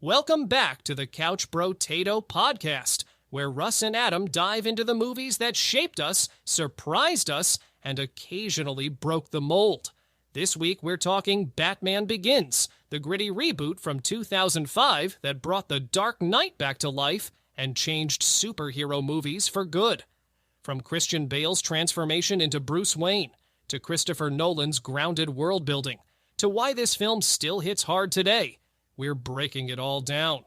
Welcome back to the Couch Brotato Podcast, where Russ and Adam dive into the movies that shaped us, surprised us, and occasionally broke the mold. This week we're talking Batman Begins, the gritty reboot from 2005 that brought the Dark Knight back to life and changed superhero movies for good. From Christian Bale's transformation into Bruce Wayne, to Christopher Nolan's grounded world building, to why this film still hits hard today, we're breaking it all down.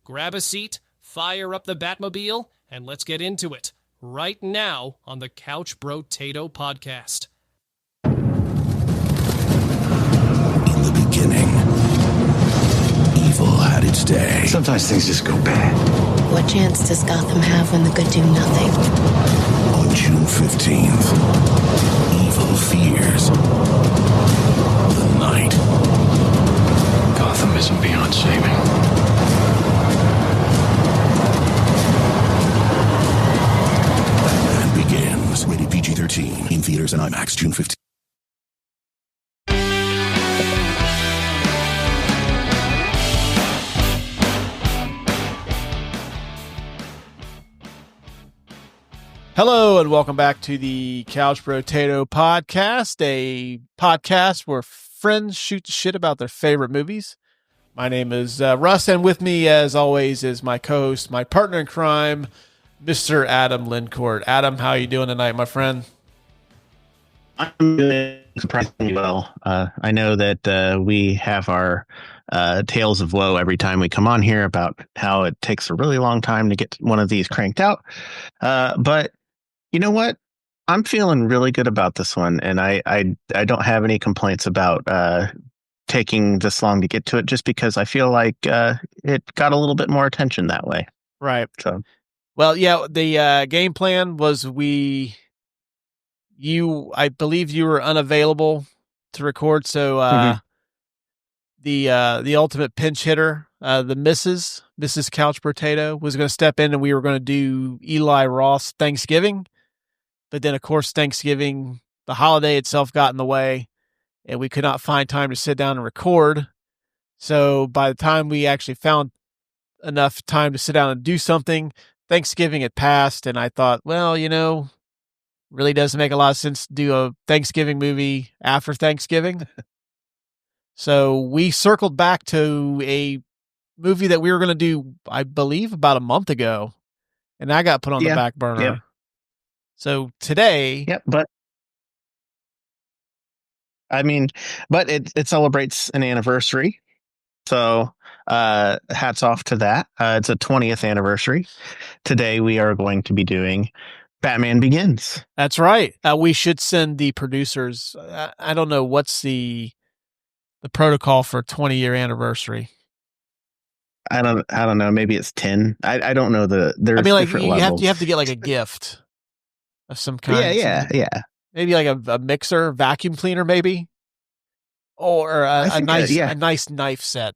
Grab a seat, fire up the Batmobile, and let's get into it right now on the Couch Brotato Podcast. In the beginning, evil had its day. Sometimes things just go bad. What chance does Gotham have when the good do nothing? On June 15th, evil fears the night. Gotham isn't beyond saving. Batman Begins. Rated PG-13. In theaters and IMAX June 15th. Hello and welcome back to the Couch Brotato Podcast, a podcast where friends shoot the shit about their favorite movies. My name is Russ, and with me, as always, is my co-host, my partner in crime, Mr. Adam Lincourt. Adam, how are you doing tonight, my friend? I'm doing surprisingly well. I know that we have our tales of woe every time we come on here about how it takes a really long time to get one of these cranked out. But you know what? I'm feeling really good about this one, and I don't have any complaints about taking this long to get to it, just because I feel like it got a little bit more attention that way. Right. So, well, yeah, the game plan was I believe you were unavailable to record, so the ultimate pinch hitter, the Mrs. Couch Brotato, was going to step in, and we were going to do Eli Roth's Thanksgiving. But then, of course, Thanksgiving, the holiday itself, got in the way, and we could not find time to sit down and record. So by the time we actually found enough time to sit down and do something, Thanksgiving had passed, and I thought, well, really doesn't make a lot of sense to do a Thanksgiving movie after Thanksgiving. So we circled back to a movie that we were going to do, I believe, about a month ago, and I got put on the back burner. Yep. So today, but it celebrates an anniversary. So hats off to that. It's a 20th anniversary. Today we are going to be doing Batman Begins. That's right. We should send the producers. I don't know what's the protocol for a 20-year anniversary. I don't know. Maybe it's 10. I don't know. There's different levels. You have to get like a gift of some kind. Yeah. Maybe like a mixer, vacuum cleaner, maybe, or a nice knife set.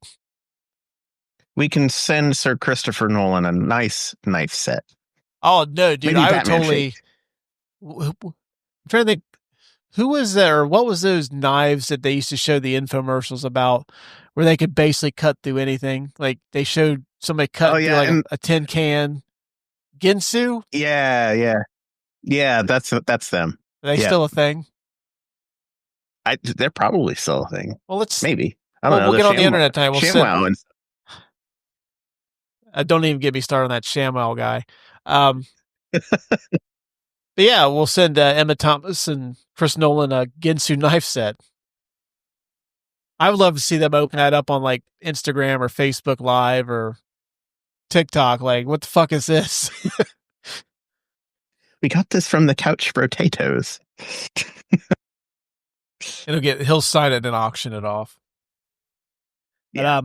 We can send Sir Christopher Nolan a nice knife set. Oh no, dude! Maybe I would Batman totally. I'm trying to think. Who was there? What was those knives that they used to show the infomercials about, where they could basically cut through anything? Like they showed somebody cut through like a tin can. Ginsu? Yeah. That's them. Are they still a thing? They're probably still a thing. Well, maybe. I don't know. We'll get on the internet tonight. ShamWow. Don't even get me started on that ShamWow guy. But yeah, we'll send Emma Thomas and Chris Nolan a Ginsu knife set. I would love to see them open that up on like Instagram or Facebook Live or TikTok. Like, what the fuck is this? We got this from the Couch Brotatoes. He'll sign it and auction it off. Yeah.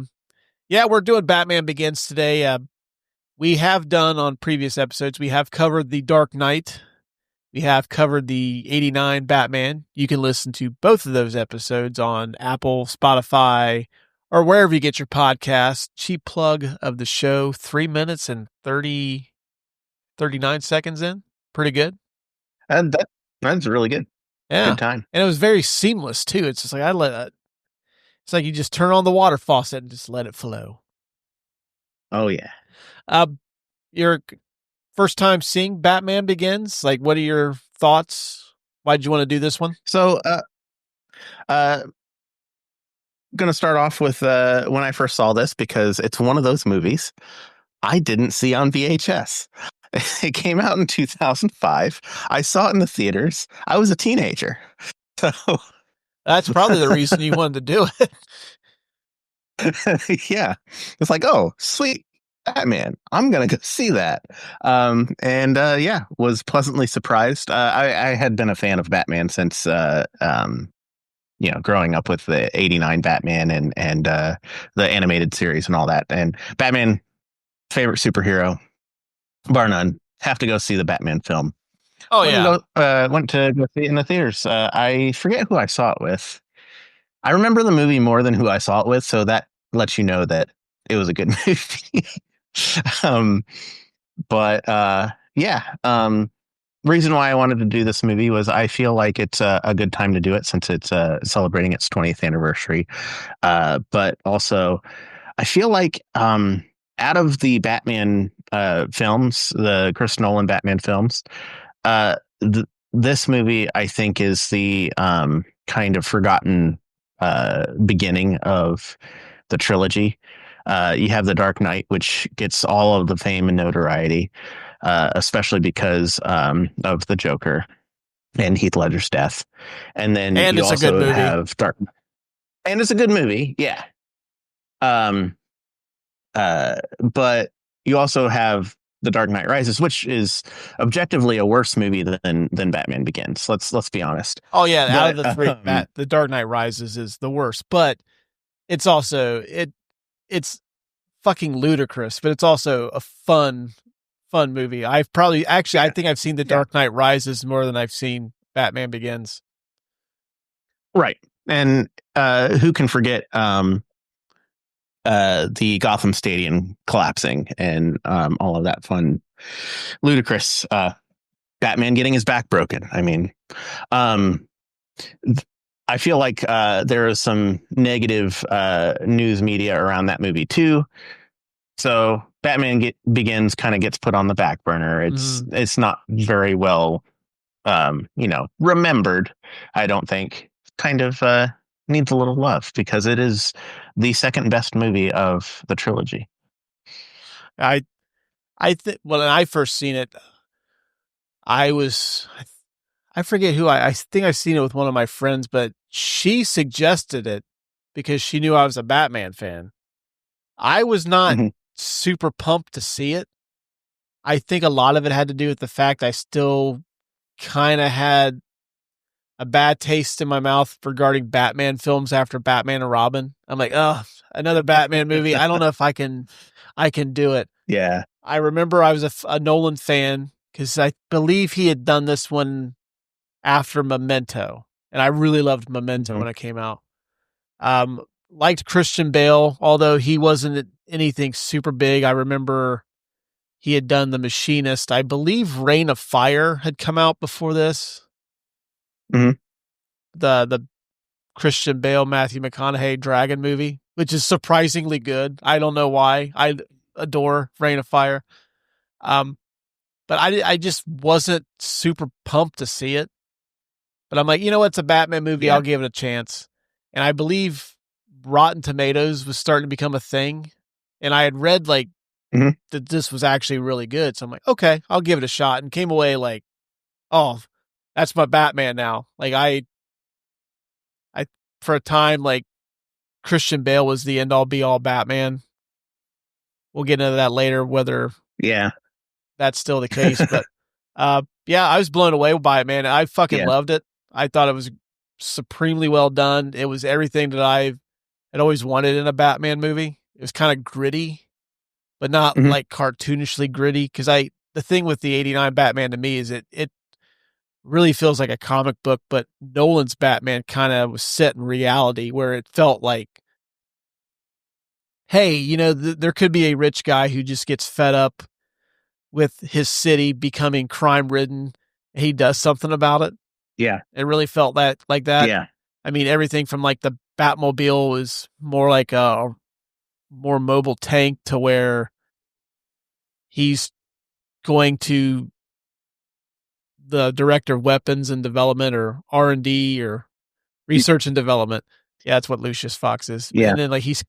But, we're doing Batman Begins today. We have done on previous episodes, we have covered The Dark Knight. We have covered the 89 Batman. You can listen to both of those episodes on Apple, Spotify, or wherever you get your podcast. Cheap plug of the show, 3 minutes and 39 seconds in. Pretty good. And that's really good. Yeah. Good time. And it was very seamless too. It's just like it's like you just turn on the water faucet and just let it flow. Oh yeah. Uh, your first time seeing Batman Begins? Like, what are your thoughts? Why did you want to do this one? So, uh, gonna start off with when I first saw this because it's one of those movies I didn't see on VHS. It came out in 2005. I saw it in the theaters. I was a teenager, so That's probably the reason you wanted to do it. yeah, it's like, oh, sweet Batman, I'm gonna go see that. And yeah, was pleasantly surprised. I had been a fan of Batman since growing up with the '89 Batman and the animated series and all that. And Batman, favorite superhero, bar none. Have to go see the Batman film. Oh yeah, Went to go see it in the theaters. I forget who I saw it with. I remember the movie more than who I saw it with, so that lets you know that it was a good movie. um, but yeah, reason why I wanted to do this movie was I feel like it's a good time to do it since it's celebrating its 20th anniversary. But also, I feel like out of the Batman films, the Chris Nolan Batman films, this movie I think is the kind of forgotten beginning of the trilogy. You have The Dark Knight, which gets all of the fame and notoriety, especially because of the Joker and Heath Ledger's death. And then you also have Dark Knight. And it's a good movie, yeah. But you also have The Dark Knight Rises, which is objectively a worse movie than Batman Begins. Let's be honest. Oh yeah, out of the three, The Dark Knight Rises is the worst, but it's also it's fucking ludicrous, but it's also a fun movie. I think I've seen The Dark Knight Rises more than I've seen Batman Begins. Right. And who can forget the Gotham Stadium collapsing and all of that fun, ludicrous Batman getting his back broken. I mean, I feel like there is some negative news media around that movie too. So Batman Begins kind of gets put on the back burner. It's not very well, remembered. I don't think. Kind of needs a little love because it is the second best movie of the trilogy. I think when I first seen it, I forget who I think I've seen it with one of my friends, but she suggested it because she knew I was a Batman fan. I was not super pumped to see it. I think a lot of it had to do with the fact I still kind of had a bad taste in my mouth regarding Batman films after Batman and Robin. I'm like, oh, another Batman movie. I don't know if I can do it. Yeah. I remember I was a Nolan fan because I believe he had done this one after Memento, and I really loved Memento when it came out. Liked Christian Bale, although he wasn't anything super big. I remember he had done The Machinist. I believe Reign of Fire had come out before this. Mm-hmm. The Christian Bale, Matthew McConaughey dragon movie, which is surprisingly good. I don't know why. I adore Reign of Fire. But I just wasn't super pumped to see it. But I'm like, it's a Batman movie. Yeah. I'll give it a chance. And I believe Rotten Tomatoes was starting to become a thing. And I had read that this was actually really good. So I'm like, okay, I'll give it a shot. And came away like, oh, that's my Batman now. Like I for a time, like Christian Bale was the end all be all Batman. We'll get into that later, whether that's still the case. But yeah, I was blown away by it, man. I fucking loved it. I thought it was supremely well done. It was everything that I had always wanted in a Batman movie. It was kind of gritty, but not like cartoonishly gritty. Because the thing with the '89 Batman to me is it really feels like a comic book, but Nolan's Batman kind of was set in reality where it felt like, hey, there could be a rich guy who just gets fed up with his city becoming crime ridden. He does something about it. Yeah. It really felt like that. Yeah. I mean, everything from like the Batmobile was more like a more mobile tank to where he's going to the director of weapons and development, or R&D, or research and development. Yeah, that's what Lucius Fox is. Yeah. And then like he's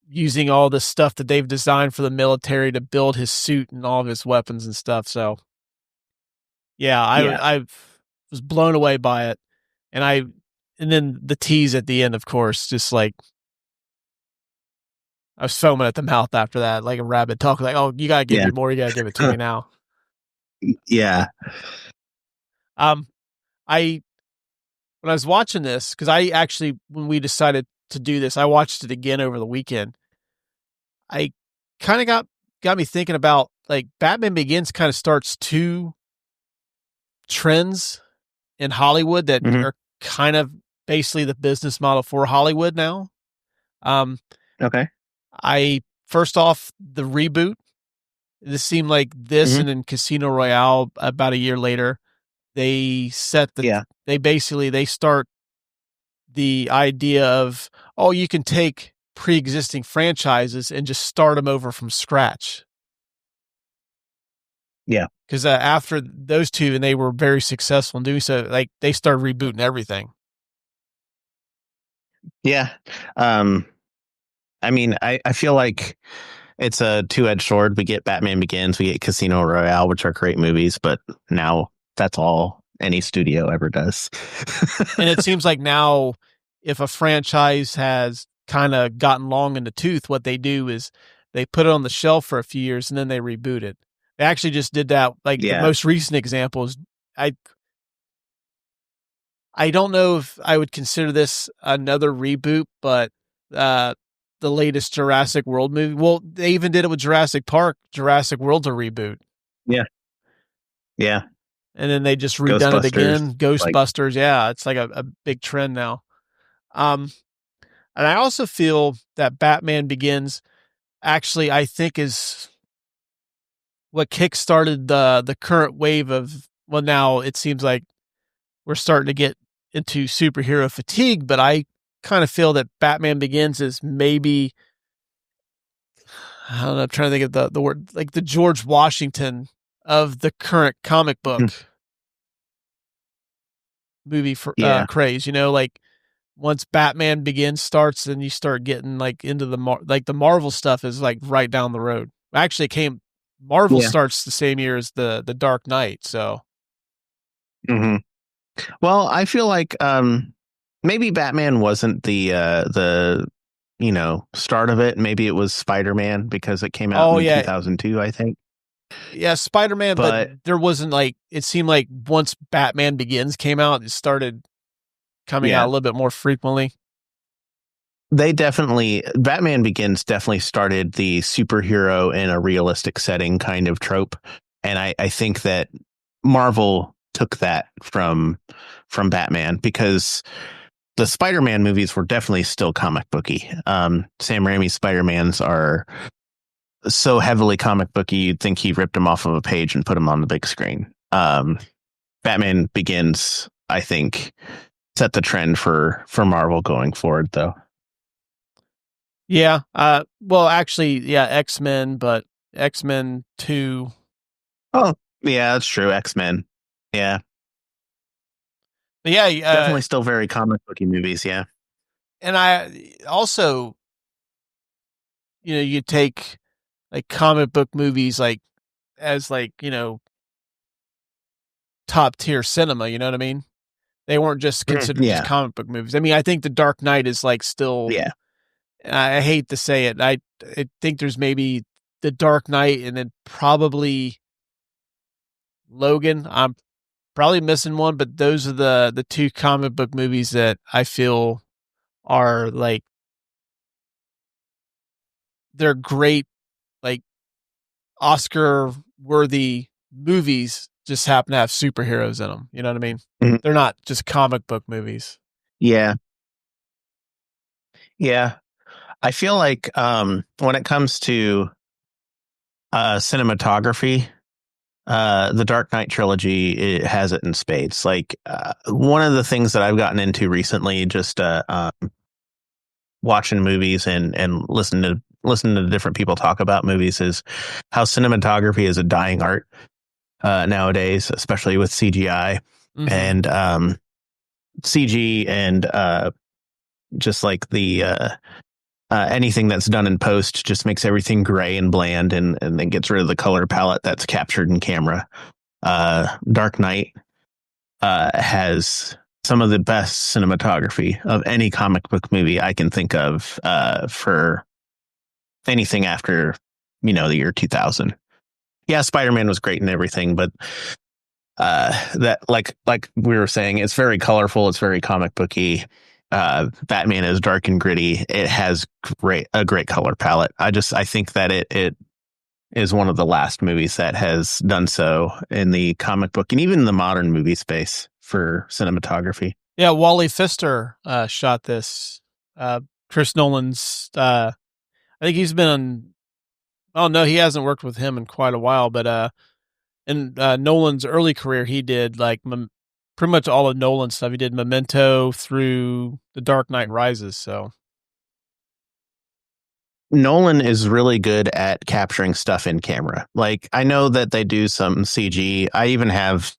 using all this stuff that they've designed for the military to build his suit and all of his weapons and stuff. So yeah, I was blown away by it. And then the tease at the end, of course, just like I was foaming at the mouth after that, like a rabbit talking, like, "Oh, you gotta give me more. You gotta give it to me now." Yeah. When I was watching this, because I actually, when we decided to do this, I watched it again over the weekend. I kind of got me thinking about, like, Batman Begins kind of starts two trends in Hollywood that are kind of basically the business model for Hollywood now. Okay. First off, the reboot. This seemed like this, and in Casino Royale about a year later, they start the idea of, oh, you can take pre-existing franchises and just start them over from scratch. Yeah. Because after those two, and they were very successful in doing so, like they started rebooting everything. Yeah. I mean, I feel like it's a two-edged sword. We get Batman Begins, we get Casino Royale, which are great movies, but now that's all any studio ever does. And it seems like now, if a franchise has kind of gotten long in the tooth, what they do is they put it on the shelf for a few years and then they reboot it. They actually just did that. Like the most recent example is, I don't know if I would consider this another reboot, but the latest Jurassic World movie. Well, they even did it with Jurassic Park. Jurassic World's a reboot. Yeah. Yeah. And then they just redone it again. Ghostbusters. Yeah. It's like a big trend now. And I also feel that Batman Begins actually, I think, is what kickstarted the current wave of, well, now it seems like we're starting to get into superhero fatigue, but I kind of feel that Batman Begins is maybe, I don't know, I'm trying to think of the word, like the George Washington of the current comic book movie for craze, like once Batman Begins starts, then you start getting like into the Marvel stuff is like right down the road. Actually Marvel starts the same year as the Dark Knight. So. Well, I feel like, maybe Batman wasn't the start of it. Maybe it was Spider-Man because it came out in 2002, I think. Yeah, Spider-Man, but there wasn't it seemed like once Batman Begins came out, it started coming out a little bit more frequently. Batman Begins definitely started the superhero in a realistic setting kind of trope. And I think that Marvel took that from Batman, because the Spider-Man movies were definitely still comic booky. Sam Raimi's Spider-Mans are so heavily comic booky, you'd think he ripped them off of a page and put them on the big screen. Batman Begins, I think, set the trend for Marvel going forward, though. Yeah. Well, actually, yeah, X-Men, but X-Men 2. Oh, yeah, that's true. X-Men. Yeah. But yeah, definitely still very comic booky movies, yeah. And I also, you take like comic book movies as top tier cinema, you know what I mean? They weren't just considered just comic book movies. I mean, I think The Dark Knight is still, I hate to say it. I think there's maybe The Dark Knight and then probably Logan. I'm probably missing one, but those are the two comic book movies that I feel are they're great, Oscar worthy movies, just happen to have superheroes in them. You know what I mean? Mm-hmm. They're not just comic book movies. Yeah. Yeah. I feel like when it comes to cinematography, the Dark Knight trilogy, it has it in spades. One of the things that I've gotten into recently, just watching movies and listening to listening to different people talk about movies is how cinematography is a dying art nowadays, especially with CGI and CG and just like the anything that's done in post just makes everything gray and bland and then gets rid of the color palette that's captured in camera. Dark Knight has some of the best cinematography of any comic book movie I can think of for anything after, the year 2000. Yeah, Spider-Man was great and everything, but that like we were saying, it's very colorful. It's very comic booky. Batman is dark and gritty. It has a great color palette. I think that it is one of the last movies that has done so in the comic book and even the modern movie space for cinematography. Yeah, Wally Pfister shot this. Chris Nolan's. I think he's been on. Oh no, he hasn't worked with him in quite a while. But in Nolan's early career, he did like pretty much all of Nolan's stuff. He did Memento through The Dark Knight Rises. So Nolan is really good at capturing stuff in camera. Like, I know that they do some CG. I even have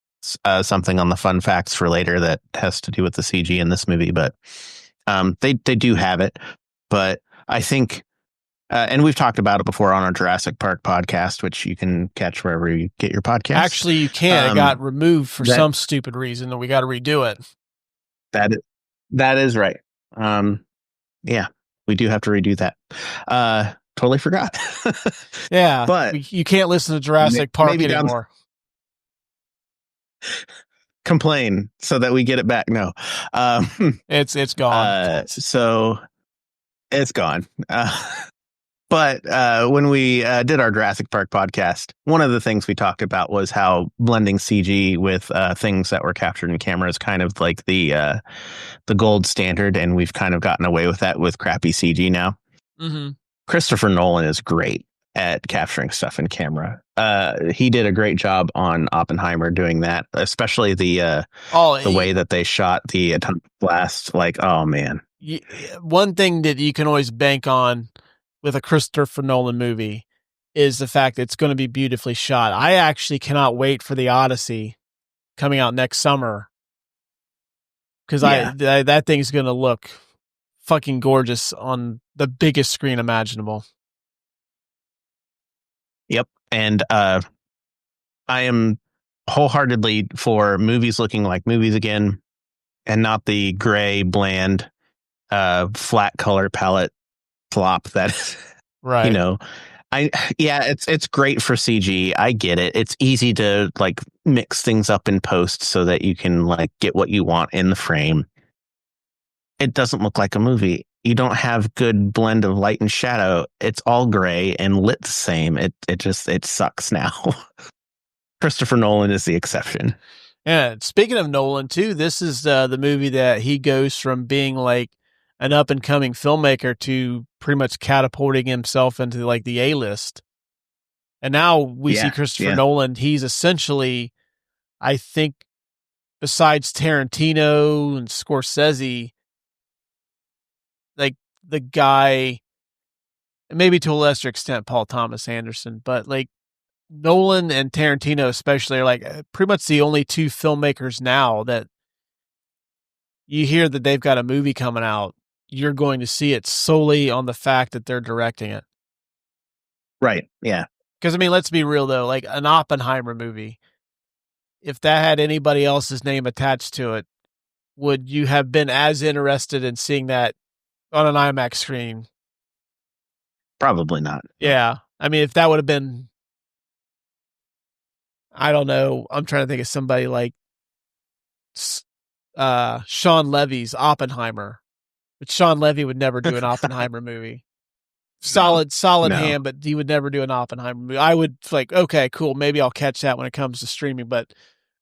something on the fun facts for later that has to do with the CG in this movie, but they do have it. But I think, and we've talked about it before on our Jurassic Park podcast, which you can catch wherever you get your podcast. Actually, you can't. It got removed for some stupid reason, and we got to redo it. That is right. Yeah. We do have to redo that. Totally forgot. Yeah, but you can't listen to Jurassic Park anymore. Complain so that we get it back. No, it's gone. So it's gone. But when we did our Jurassic Park podcast, one of the things we talked about was how blending CG with things that were captured in camera is kind of like the gold standard, and we've kind of gotten away with that with crappy CG now. Mm-hmm. Christopher Nolan is great at capturing stuff in camera. He did a great job on Oppenheimer doing that, especially the way that they shot the atomic blast. Like, oh man. One thing that you can always bank on with a Christopher Nolan movie is the fact that it's going to be beautifully shot. I actually cannot wait for the Odyssey coming out next summer, because that thing's going to look fucking gorgeous on the biggest screen imaginable. Yep. And I am wholeheartedly for movies looking like movies again, and not the gray, bland, flat color palette flop that right. It's great for CG. I get it. It's easy to like mix things up in post so that you can like get what you want in the frame. It doesn't look like a movie. You don't have good blend of light and shadow. It's all gray and lit the same. It sucks now. Christopher Nolan is the exception. Yeah. Speaking of Nolan too, this is the movie that he goes from being like an up and coming filmmaker to pretty much catapulting himself into like the A-list. And now we see Christopher Nolan. He's essentially, I think, besides Tarantino and Scorsese, like the guy, maybe to a lesser extent, Paul Thomas Anderson, but like Nolan and Tarantino especially are like pretty much the only two filmmakers now that you hear that they've got a movie coming out, you're going to see it solely on the fact that they're directing it. Right. Yeah. Because, I mean, let's be real, though. Like an Oppenheimer movie, if that had anybody else's name attached to it, would you have been as interested in seeing that on an IMAX screen? Probably not. Yeah. I mean, if that would have been, I don't know. I'm trying to think of somebody like Sean Levy's Oppenheimer. But Sean Levy would never do an Oppenheimer movie. Solid hand, but he would never do an Oppenheimer movie. I would like, okay, cool. Maybe I'll catch that when it comes to streaming. But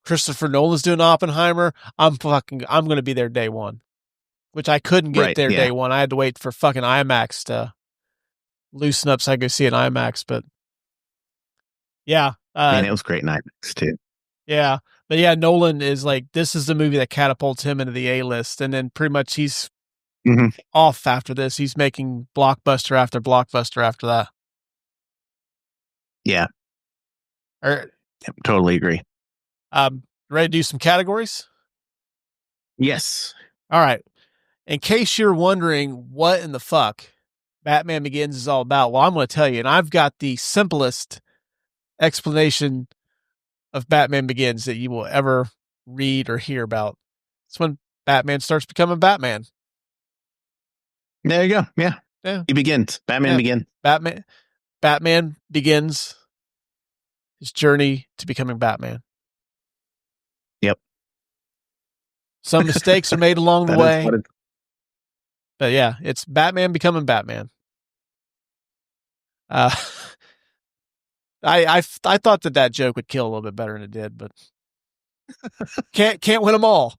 Christopher Nolan's doing Oppenheimer. I'm going to be there day one, which I couldn't get day one. I had to wait for fucking IMAX to loosen up so I could see an IMAX. But yeah, and it was great in IMAX too. Yeah, but yeah, Nolan is like, this is the movie that catapults him into the A-list, and then pretty much he's off after this. He's making blockbuster after blockbuster after that. Yeah. Or, Totally agree. ready to do some categories? Yes. All right. In case you're wondering what in the fuck Batman Begins is all about, well, I'm going to tell you, and I've got the simplest explanation of Batman Begins that you will ever read or hear about. It's when Batman starts becoming Batman. There you go. Yeah. He begins. Batman begins. Batman begins his journey to becoming Batman. Yep. Some mistakes are made along the way. But yeah, it's Batman becoming Batman. I thought that joke would kill a little bit better than it did, but can't win them all.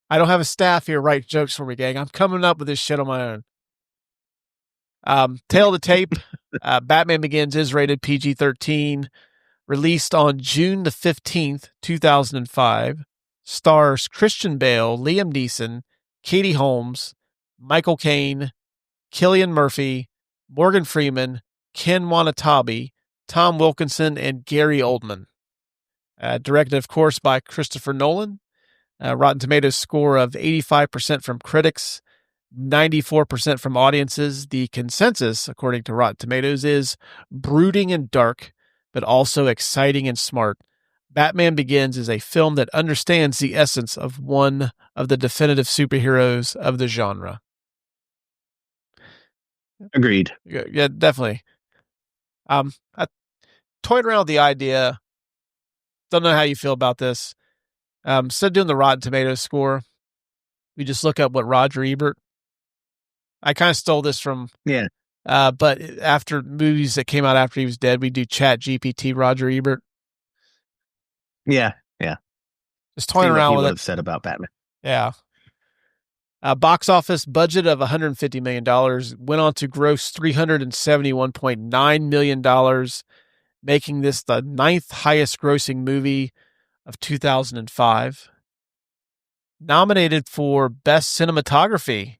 I don't have a staff here write jokes for me, gang. I'm coming up with this shit on my own. Tail of the tape. Batman Begins is rated PG-13. Released on June the 15th, 2005. Stars Christian Bale, Liam Neeson, Katie Holmes, Michael Caine, Cillian Murphy, Morgan Freeman, Ken Watanabe, Tom Wilkinson, and Gary Oldman. Directed, of course, by Christopher Nolan. Rotten Tomatoes score of 85% from critics, 94% from audiences. The consensus, according to Rotten Tomatoes, is brooding and dark, but also exciting and smart. Batman Begins is a film that understands the essence of one of the definitive superheroes of the genre. Agreed. Yeah, definitely. I toyed around with the idea. Don't know how you feel about this. Instead of doing the Rotten Tomatoes score, we just look up what Roger Ebert. I kind of stole this from. Yeah. But after movies that came out after he was dead, we do Chat GPT Roger Ebert. Yeah. Yeah. Just toying around with it. Said about Batman. Yeah. Box office budget of $150 million went on to gross $371.9 million, making this the 9th highest grossing movie of 2005. Nominated for Best Cinematography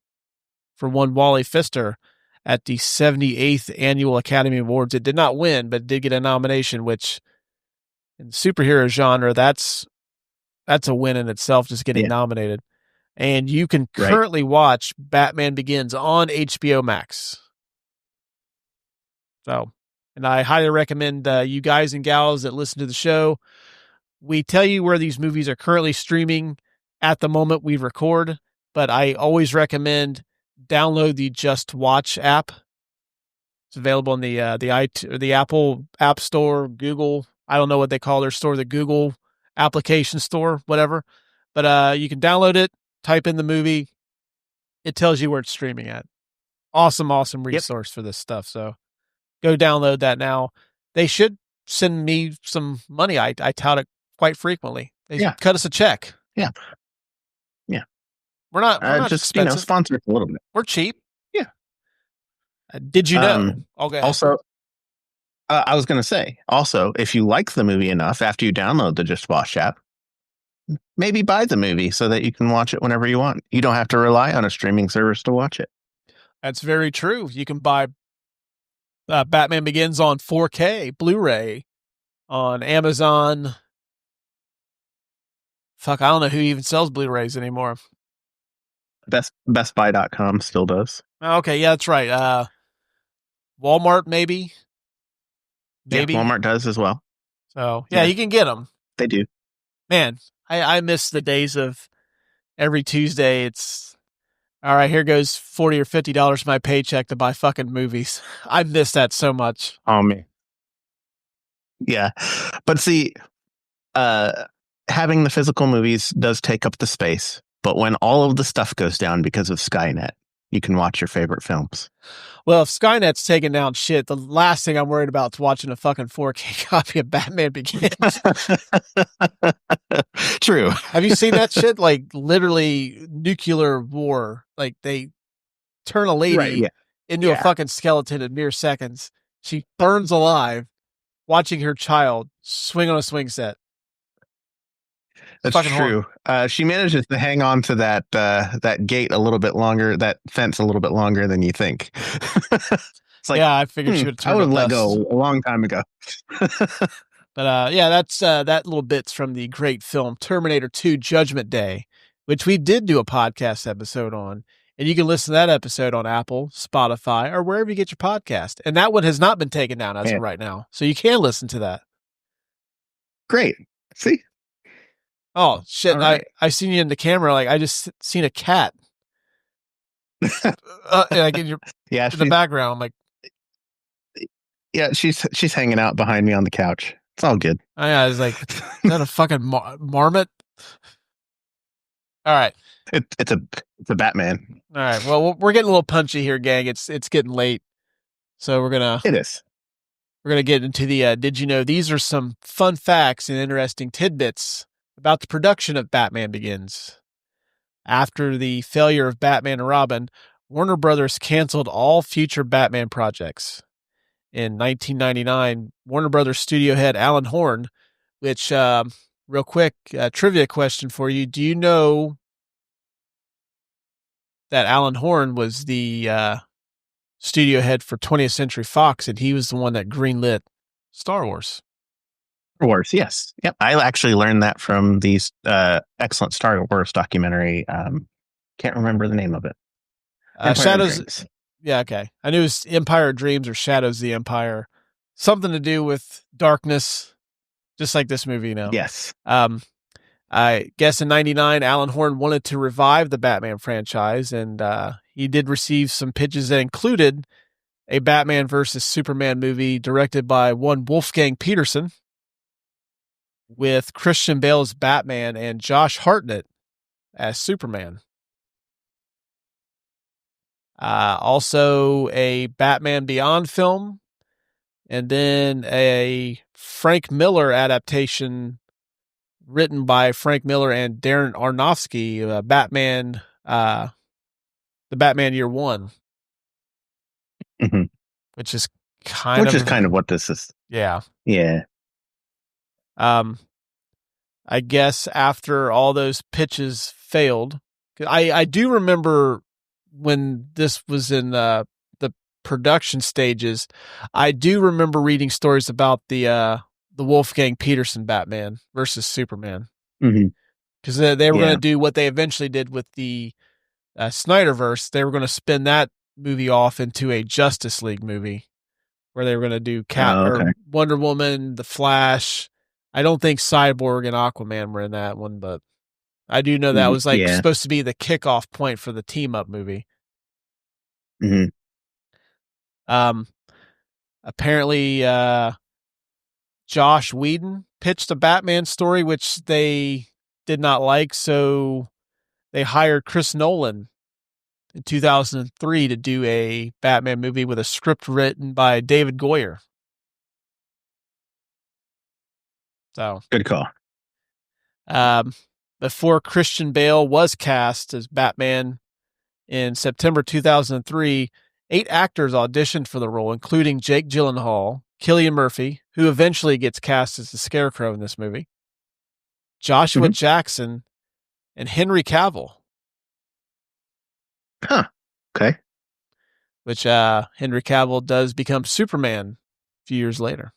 for one Wally Pfister at the 78th Annual Academy Awards. It did not win, but it did get a nomination, which in the superhero genre, that's a win in itself, just getting nominated. And you can currently watch Batman Begins on HBO Max. So, and I highly recommend you guys and gals that listen to the show. We tell you where these movies are currently streaming at the moment we record, but I always recommend download the Just Watch app. It's available in the Apple App Store, Google. I don't know what they call their store, the Google application store, whatever. But you can download it, type in the movie. It tells you where it's streaming at. Awesome resource for this stuff. So go download that now. They should send me some money. I tout it quite frequently. They cut us a check. Yeah. Yeah. We're not just expensive. Sponsor it a little bit. We're cheap. Yeah. Did you know? Okay. Also, I was going to say, also, if you like the movie enough after you download the Just Watch app, maybe buy the movie so that you can watch it whenever you want. You don't have to rely on a streaming service to watch it. That's very true. You can buy Batman Begins on 4K Blu-ray on Amazon. Fuck, I don't know who even sells Blu-rays anymore. BestBuy.com still does. Okay, yeah, that's right. Walmart, maybe. Yeah, Walmart does as well. So, yeah, you can get them. They do. Man, I miss the days of every Tuesday. It's all right. Here goes $40 or $50 of my paycheck to buy fucking movies. I miss that so much. Oh man. Yeah, but see, having the physical movies does take up the space. But when all of the stuff goes down because of Skynet, you can watch your favorite films. Well, if Skynet's taking down shit, the last thing I'm worried about is watching a fucking 4K copy of Batman Begins. True. Have you seen that shit? Like literally nuclear war. Like they turn a lady into a fucking skeleton in mere seconds. She burns alive watching her child swing on a swing set. That's Fucking true. She manages to hang on to that gate a little bit longer, that fence a little bit longer than you think. It's like, yeah, I figured she would I turn would up have let dust. go a long time ago. But yeah, that's that little bit's from the great film Terminator 2 Judgment Day, which we did do a podcast episode on. And you can listen to that episode on Apple, Spotify, or wherever you get your podcast. And that one has not been taken down as Yeah. of right now. So you can listen to that. Great. See? Oh, shit. All right. I seen you in the camera. Like, I just seen a cat. Like in Yeah, the background. I'm like, she's hanging out behind me on the couch. It's all good. I was like, is that a fucking marmot? All right. It's a Batman. All right. Well, we're getting a little punchy here, gang. It's getting late. So It is. we're gonna get into the did you know? These are some fun facts and interesting tidbits about the production of Batman Begins. After the failure of Batman and Robin, Warner Brothers canceled all future Batman projects. In 1999, Warner Brothers studio head Alan Horn, which, real quick, trivia question for you. Do you know that Alan Horn was the studio head for 20th Century Fox, and he was the one that greenlit Star Wars? Star Wars, yes. Yep. I actually learned that from these excellent Star Wars documentary. Can't remember the name of it. Empire Shadows. Dreams. Yeah, okay. I knew it was Empire of Dreams or Shadows of the Empire. Something to do with darkness, just like this movie, Yes. I guess in 99, Alan Horn wanted to revive the Batman franchise, and he did receive some pitches that included a Batman versus Superman movie directed by one Wolfgang Peterson, with Christian Bale as Batman and Josh Hartnett as Superman. Also a Batman Beyond film, and then a Frank Miller adaptation written by Frank Miller and Darren Aronofsky, Batman, the Batman Year One, Mhm. which is kind of what this is. Yeah. Yeah. I guess after all those pitches failed, I do remember when this was in the production stages. I do remember reading stories about the Wolfgang Peterson Batman versus Superman, because they were going to do what they eventually did with the Snyderverse. They were going to spin that movie off into a Justice League movie, where they were going to do or Wonder Woman, The Flash. I don't think Cyborg and Aquaman were in that one, but I do know that was supposed to be the kickoff point for the team up movie. Apparently, Josh Whedon pitched a Batman story, which they did not like, so they hired Chris Nolan in 2003 to do a Batman movie with a script written by David Goyer. So good call. Before Christian Bale was cast as Batman in September 2003, 8 actors auditioned for the role, including Jake Gyllenhaal, Cillian Murphy, who eventually gets cast as the Scarecrow in this movie, Joshua Jackson, and Henry Cavill. Huh. Okay. Which Henry Cavill does become Superman a few years later.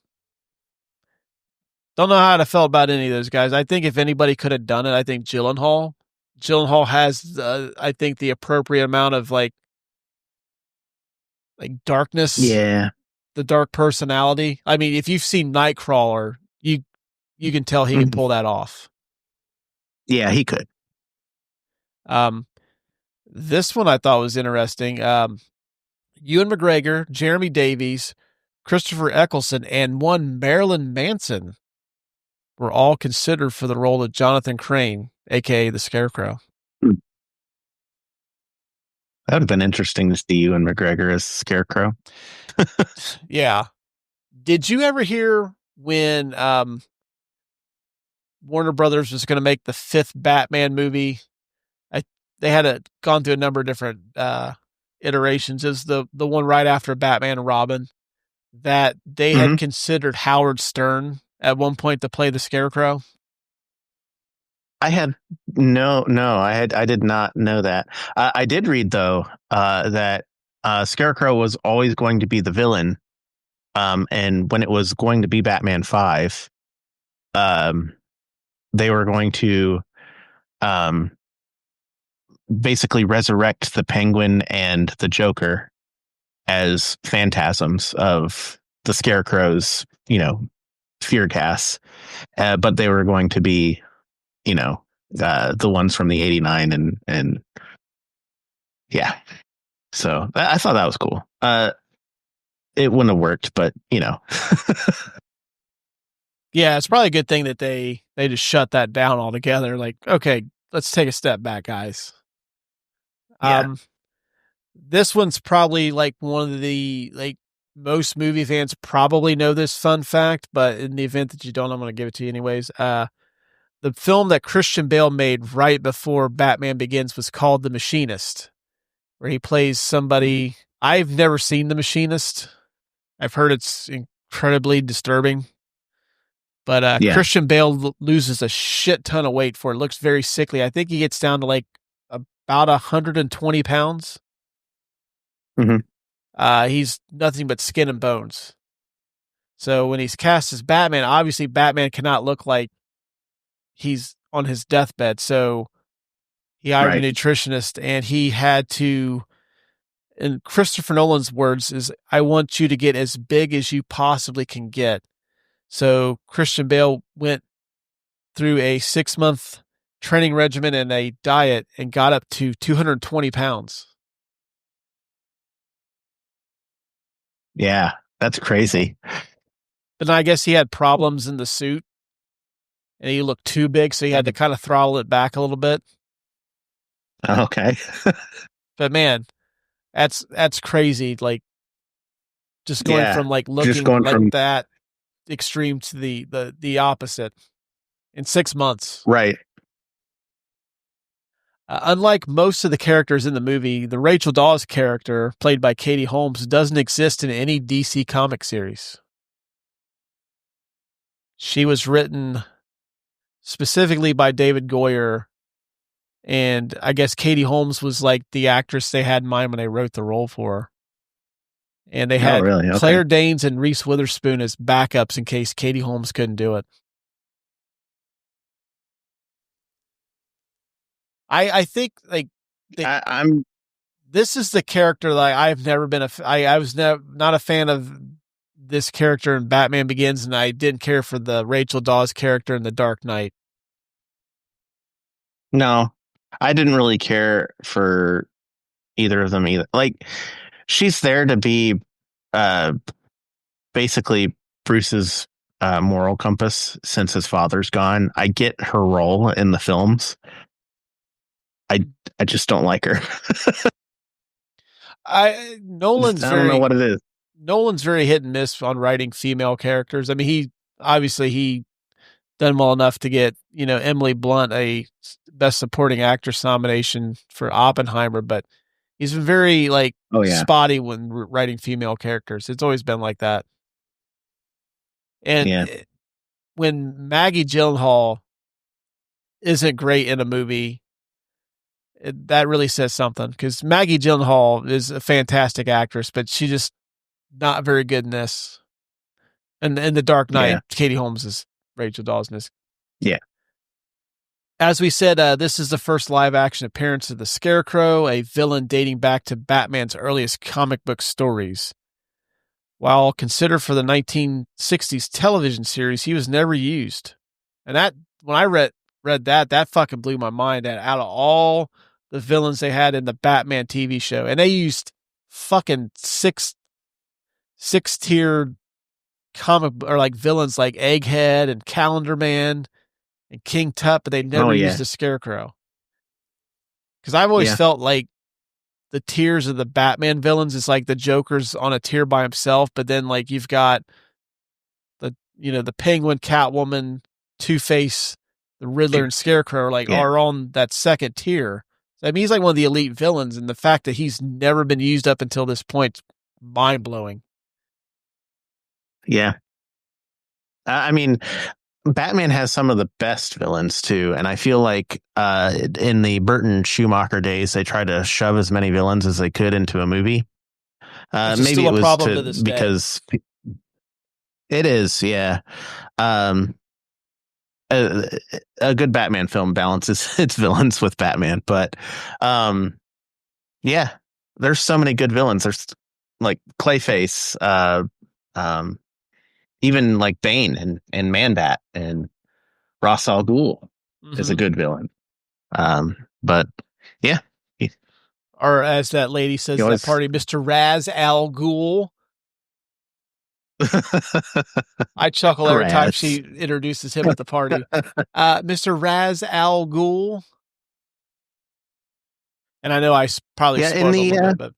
Don't know how I felt about any of those guys. I think if anybody could have done it, I think Gyllenhaal. Gyllenhaal has, I think, the appropriate amount of like darkness. Yeah. The dark personality. I mean, if you've seen Nightcrawler, you can tell he can pull that off. Yeah, he could. This one I thought was interesting. Ewan McGregor, Jeremy Davies, Christopher Eccleston, and one Marilyn Manson were all considered for the role of Jonathan Crane, aka the Scarecrow. That would have been interesting to see Ewan McGregor as Scarecrow. Yeah. Did you ever hear when Warner Brothers was going to make the 5th Batman movie? They had gone through a number of different iterations. Is the one right after Batman and Robin, that they had considered Howard Stern at one point to play the Scarecrow? I had I did not know that. I did read though that Scarecrow was always going to be the villain, and when it was going to be Batman 5, they were going to um, basically resurrect the Penguin and the Joker as phantasms of the Scarecrow's, fear gas, but they were going to be, the ones from the '89 and yeah. So I thought that was cool. It wouldn't have worked, but Yeah, it's probably a good thing that they just shut that down altogether. Like, okay, let's take a step back, guys. Yeah. This one's probably like one of the, like, most movie fans probably know this fun fact, but in the event that you don't, I'm going to give it to you anyways. The film that Christian Bale made right before Batman Begins was called The Machinist, where he plays somebody. I've never seen The Machinist. I've heard it's incredibly disturbing. But Yeah. Christian Bale loses a shit ton of weight for it. Looks very sickly. I think he gets down to like about 120 pounds. Mm-hmm. He's nothing but skin and bones. So when he's cast as Batman, obviously Batman cannot look like he's on his deathbed. So he hired a nutritionist, and he had to, in Christopher Nolan's words, is, I want you to get as big as you possibly can get. So Christian Bale went through a 6-month training regimen and a diet and got up to 220 pounds. Yeah, that's crazy. But I guess he had problems in the suit and he looked too big, so he had to kind of throttle it back a little bit. Okay. But man, that's crazy. Like, just going from like looking like that extreme to the opposite in 6 months. Right. Unlike most of the characters in the movie, the Rachel Dawes character, played by Katie Holmes, doesn't exist in any DC comic series. She was written specifically by David Goyer, and I guess Katie Holmes was like the actress they had in mind when they wrote the role for her. And they had Claire Danes and Reese Witherspoon as backups in case Katie Holmes couldn't do it. I think like this is the character that I've never been I was not a fan of this character in Batman Begins, and I didn't care for the Rachel Dawes character in The Dark Knight. No, I didn't really care for either of them either. Like, she's there to be basically Bruce's moral compass since his father's gone. I get her role in the films. I just don't like her. Nolan's I don't know what it is. Nolan's very hit and miss on writing female characters. I mean, he done well enough to get, Emily Blunt a Best Supporting Actress nomination for Oppenheimer, but he's been very spotty when writing female characters. It's always been like that. And when Maggie Gyllenhaal isn't great in a movie, that really says something, because Maggie Gyllenhaal is a fantastic actress, but she's just not very good in this. And in The Dark Knight, Katie Holmes is Rachel Dawes in this. Yeah. As we said, this is the first live-action appearance of the Scarecrow, a villain dating back to Batman's earliest comic book stories. While considered for the 1960s television series, he was never used. And that, when I read that fucking blew my mind. That out of all the villains they had in the Batman TV show, and they used fucking six-tiered comic or like villains like Egghead and Calendar Man and King Tut, but they never used the Scarecrow. Because I've always felt like the tiers of the Batman villains is like the Joker's on a tier by himself, but then like you've got the Penguin, Catwoman, Two-Face, the Riddler, and Scarecrow are on that second tier. So, I mean, he's like one of the elite villains, and the fact that he's never been used up until this point, mind blowing. Yeah. I mean, Batman has some of the best villains too, and I feel like in the Burton Schumacher days, they tried to shove as many villains as they could into a movie. Which is Maybe still it a was problem to this day. because it is, yeah. A good Batman film balances its villains with Batman, but yeah, there's so many good villains. There's like Clayface, even like Bane and Man-Bat and Ra's al Ghul is a good villain. But yeah. Or as that lady says at that party, Mr. Raz Al Ghul. I chuckle every time she introduces him at the party. Mr. Raz Al Ghul. And I know I probably spoiled a little bit, but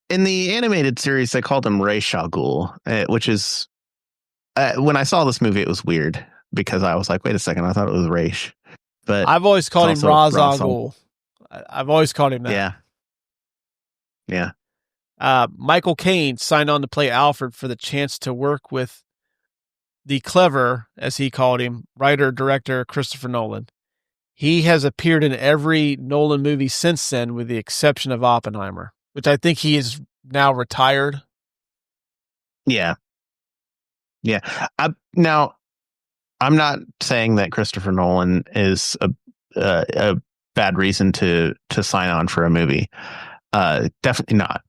in the animated series, they called him Ra's al Ghul, which is when I saw this movie, it was weird because I was like, wait a second, I thought it was Ra's. But I've always called him Ra's al Ghul. I've always called him that. Yeah. Michael Caine signed on to play Alfred for the chance to work with the clever, as he called him, writer-director Christopher Nolan. He has appeared in every Nolan movie since then, with the exception of Oppenheimer, which I think he is now retired. Yeah. Now, I'm not saying that Christopher Nolan is a bad reason to sign on for a movie. Definitely not.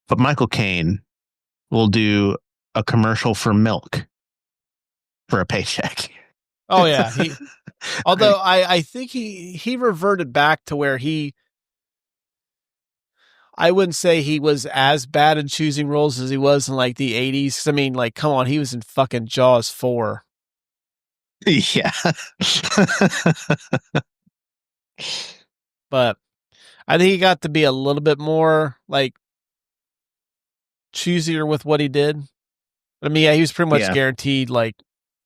But Michael Caine will do a commercial for milk for a paycheck. Oh yeah. Although I think he reverted back to where I wouldn't say he was as bad in choosing roles as he was in like the 80s. I mean, like, come on, he was in fucking Jaws 4. Yeah. But I think he got to be a little bit more like choosier with what he did. I mean, yeah, he was pretty much guaranteed like,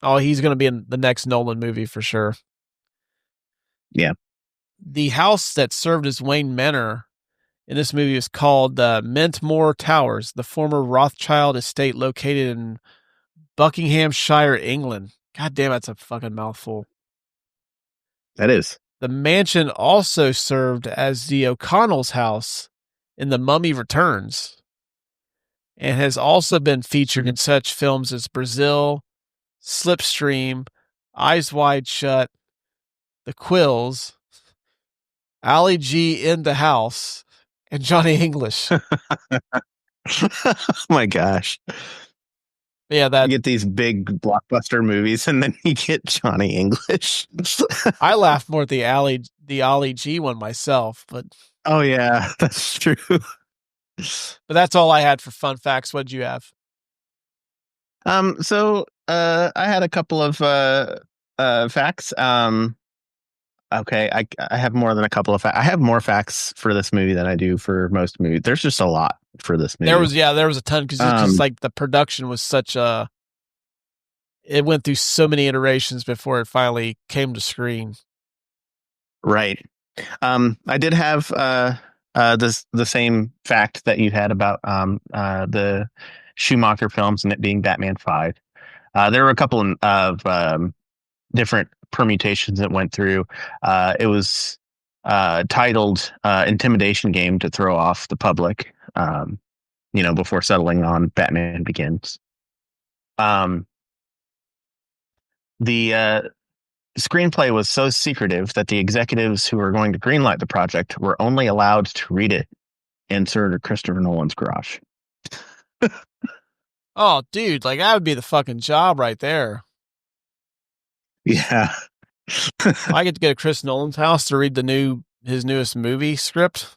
oh, he's going to be in the next Nolan movie for sure. Yeah. The house that served as Wayne Manor in this movie is called Mentmore Towers, the former Rothschild estate located in Buckinghamshire, England. God damn, that's a fucking mouthful. That is. The mansion also served as the O'Connell's house in The Mummy Returns and has also been featured in such films as Brazil, Slipstream, Eyes Wide Shut, The Quills, Ali G in the House, and Johnny English. Oh my gosh. Yeah, you get these big blockbuster movies and then you get Johnny English. I laughed more at the Ali G one myself, but oh yeah, that's true. But that's all I had for fun facts. What'd you have? So I had a couple of facts. Okay, I have more than a couple of facts. I have more facts for this movie than I do for most movies. There's just a lot for this movie. There was a ton because it's just like the production was such a. It went through so many iterations before it finally came to screen. Right. I did have the same fact that you had about the Schumacher films and it being Batman 5. There were a couple of different permutations that went through. It was titled Intimidation Game to throw off the public, before settling on Batman Begins. The screenplay was so secretive that the executives who were going to greenlight the project were only allowed to read it in Sir Christopher Nolan's garage. Oh, dude, like that would be the fucking job right there. Yeah. I get to go to Chris Nolan's house to read his newest movie script.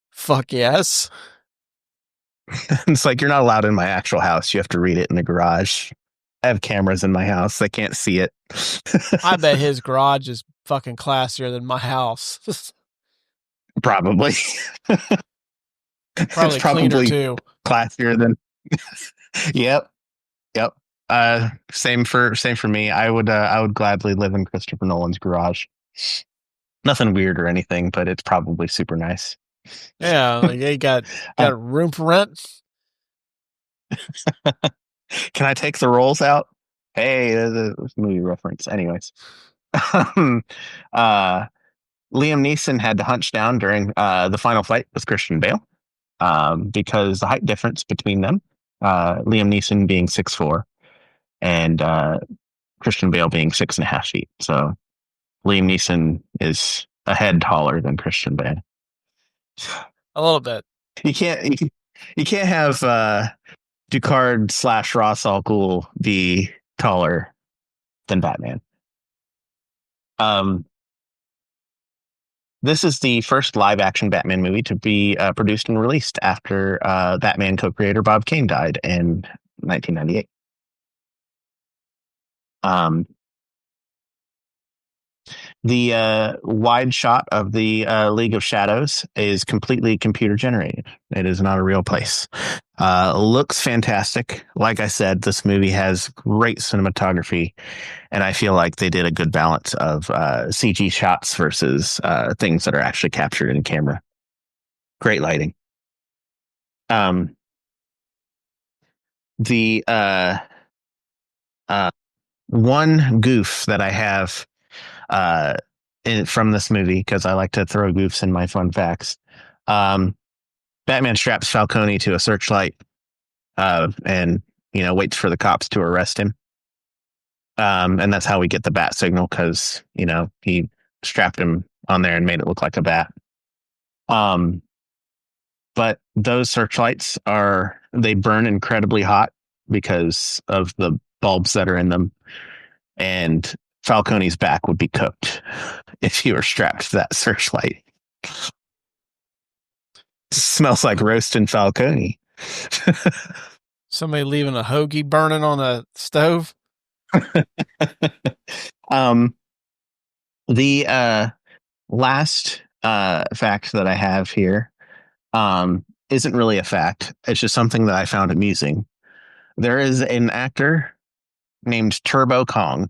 Fuck yes. It's like, you're not allowed in my actual house. You have to read it in the garage. I have cameras in my house. They can't see it. I bet his garage is fucking classier than my house. Probably. Probably cleaner too. Classier than. Yep. Same for me. I would gladly live in Christopher Nolan's garage. Nothing weird or anything, but it's probably super nice. Yeah, like you got room for rent. Can I take the rolls out? Hey, the movie reference. Anyways, um, uh, Liam Neeson had to hunch down during the final fight with Christian Bale because the height difference between them, Liam Neeson being 6'4" and Christian Bale being 6.5 feet. So Liam Neeson is a head taller than Christian Bale. A little bit. You can't have Ducard / Ra's al Ghul be taller than Batman. This is the first live action Batman movie to be produced and released after Batman co-creator Bob Kane died in 1998. The wide shot of the League of Shadows is completely computer generated. It is not a real place. Looks fantastic. Like I said, this movie has great cinematography, and I feel like they did a good balance of CG shots versus things that are actually captured in camera. Great lighting. The one goof that I have from this movie, because I like to throw goofs in my fun facts. Batman straps Falcone to a searchlight and waits for the cops to arrest him. And that's how we get the bat signal, because he strapped him on there and made it look like a bat. But those searchlights they burn incredibly hot because of the bulbs that are in them, and Falcone's back would be cooked if you were strapped to that searchlight. Smells like roasting Falcone. Somebody leaving a hoagie burning on a stove. The last fact that I have here isn't really a fact. It's just something that I found amusing. There is an actor named Turbo Kong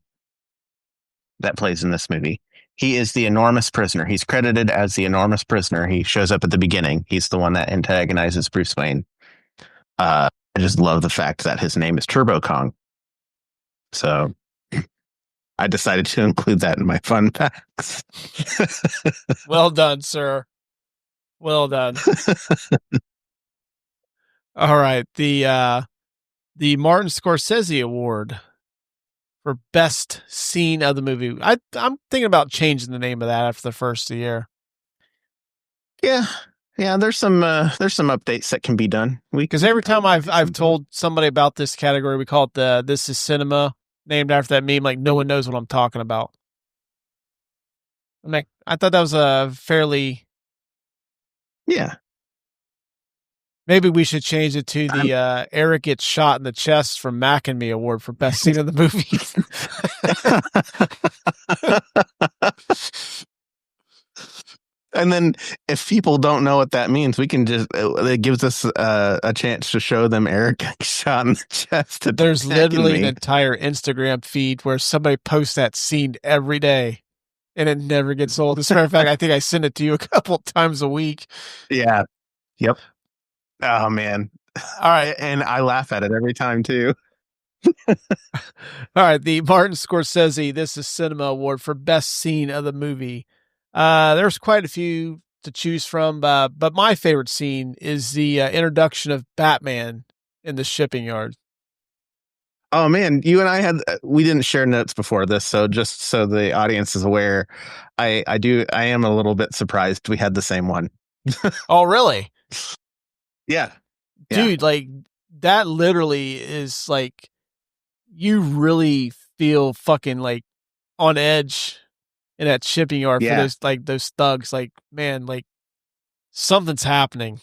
that plays in this movie. He is the enormous prisoner. He's credited as the enormous prisoner. He shows up at the beginning. He's the one that antagonizes Bruce Wayne. I just love the fact that his name is Turbo Kong. So I decided to include that in my fun facts. Well done, sir. Well done. All right. The Martin Scorsese Award for best scene of the movie. I'm thinking about changing the name of that after the first year. Yeah. There's some updates that can be done. Because every time I've told somebody about this category, we call it the This Is Cinema, named after that meme. Like, no one knows what I'm talking about. I thought that was a fairly. Yeah. Maybe we should change it to the Eric gets shot in the chest from Mac and Me Award for best scene of the movie. And then if people don't know what that means, we can just, it gives us a chance to show them Eric getting shot in the chest. There's literally an entire Instagram feed where somebody posts that scene every day and it never gets old. As a matter of fact, I think I send it to you a couple times a week. Yeah. Yep. Oh, man. All right. And I laugh at it every time, too. All right. The Martin Scorsese This Is Cinema Award for best scene of the movie. There's quite a few to choose from, but my favorite scene is the introduction of Batman in the shipping yard. Oh, man. You and we didn't share notes before this, so just so the audience is aware, I am a little bit surprised we had the same one. Oh, really? Yeah. Dude, like, that literally is like, you really feel fucking like on edge in that shipping yard for those thugs. Like, man, like something's happening.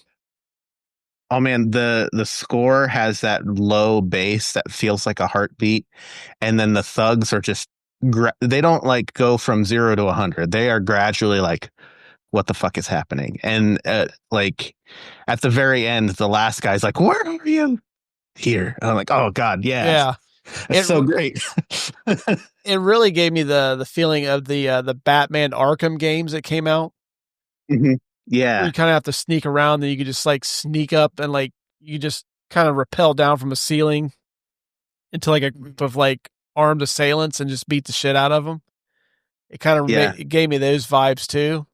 Oh man, the score has that low bass that feels like a heartbeat, and then the thugs are just they don't like go from 0 to 100. They are gradually like, what the fuck is happening? And like at the very end, the last guy's like, where are you? Here. And I'm like, oh god, yeah. It's so great. It really gave me the feeling of the Batman Arkham games that came out. Mm-hmm. Yeah. You kind of have to sneak around, then you could just like sneak up and like you just kind of rappel down from a ceiling into like a group of like armed assailants and just beat the shit out of them. It kind of it gave me those vibes too.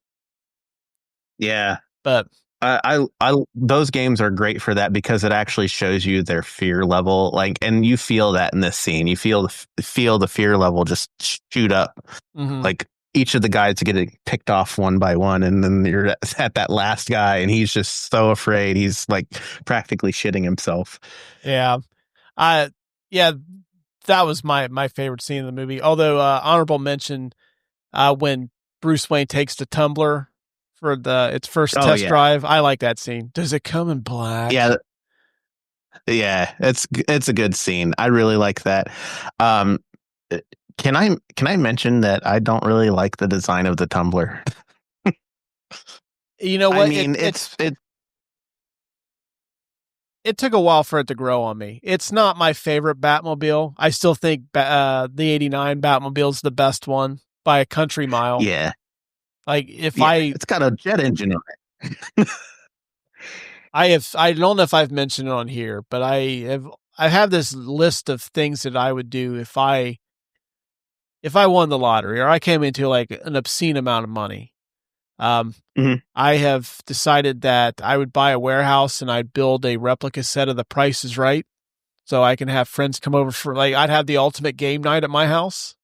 Yeah. But I those games are great for that because it actually shows you their fear level, like, and you feel that in this scene. You feel the fear level just shoot up, like each of the guys getting picked off one by one, and then you're at that last guy, and he's just so afraid, he's like practically shitting himself. Yeah, that was my favorite scene in the movie. Although honorable mention when Bruce Wayne takes the tumbler for its first test drive. I like that scene. Does it come in black? Yeah, it's a good scene. I really like that. Can I mention that I don't really like the design of the tumbler? You know what? I mean, it took a while for it to grow on me. It's not my favorite Batmobile. I still think the 89 Batmobile is the best one by a country mile. Yeah. Like it's got a jet engine on it. I don't know if I've mentioned it on here, but I have this list of things that I would do if I won the lottery or I came into like an obscene amount of money. I have decided that I would buy a warehouse and I'd build a replica set of The Price is Right, so I can have friends come over for I'd have the ultimate game night at my house.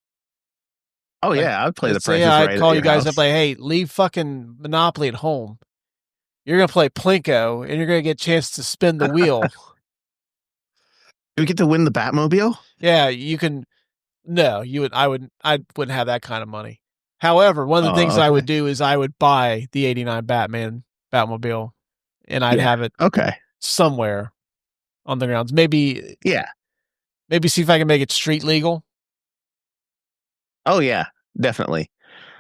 Oh yeah, I'd play The Price is Right. I'd call you guys up like, hey, leave fucking Monopoly at home. You're gonna play Plinko and you're gonna get a chance to spin the wheel. Do we get to win the Batmobile? Yeah, you can. No, I wouldn't have that kind of money. However, one of the things I would do is I would buy the 89 Batmobile and I'd have it somewhere on the grounds. Maybe see if I can make it street legal. Oh yeah, definitely.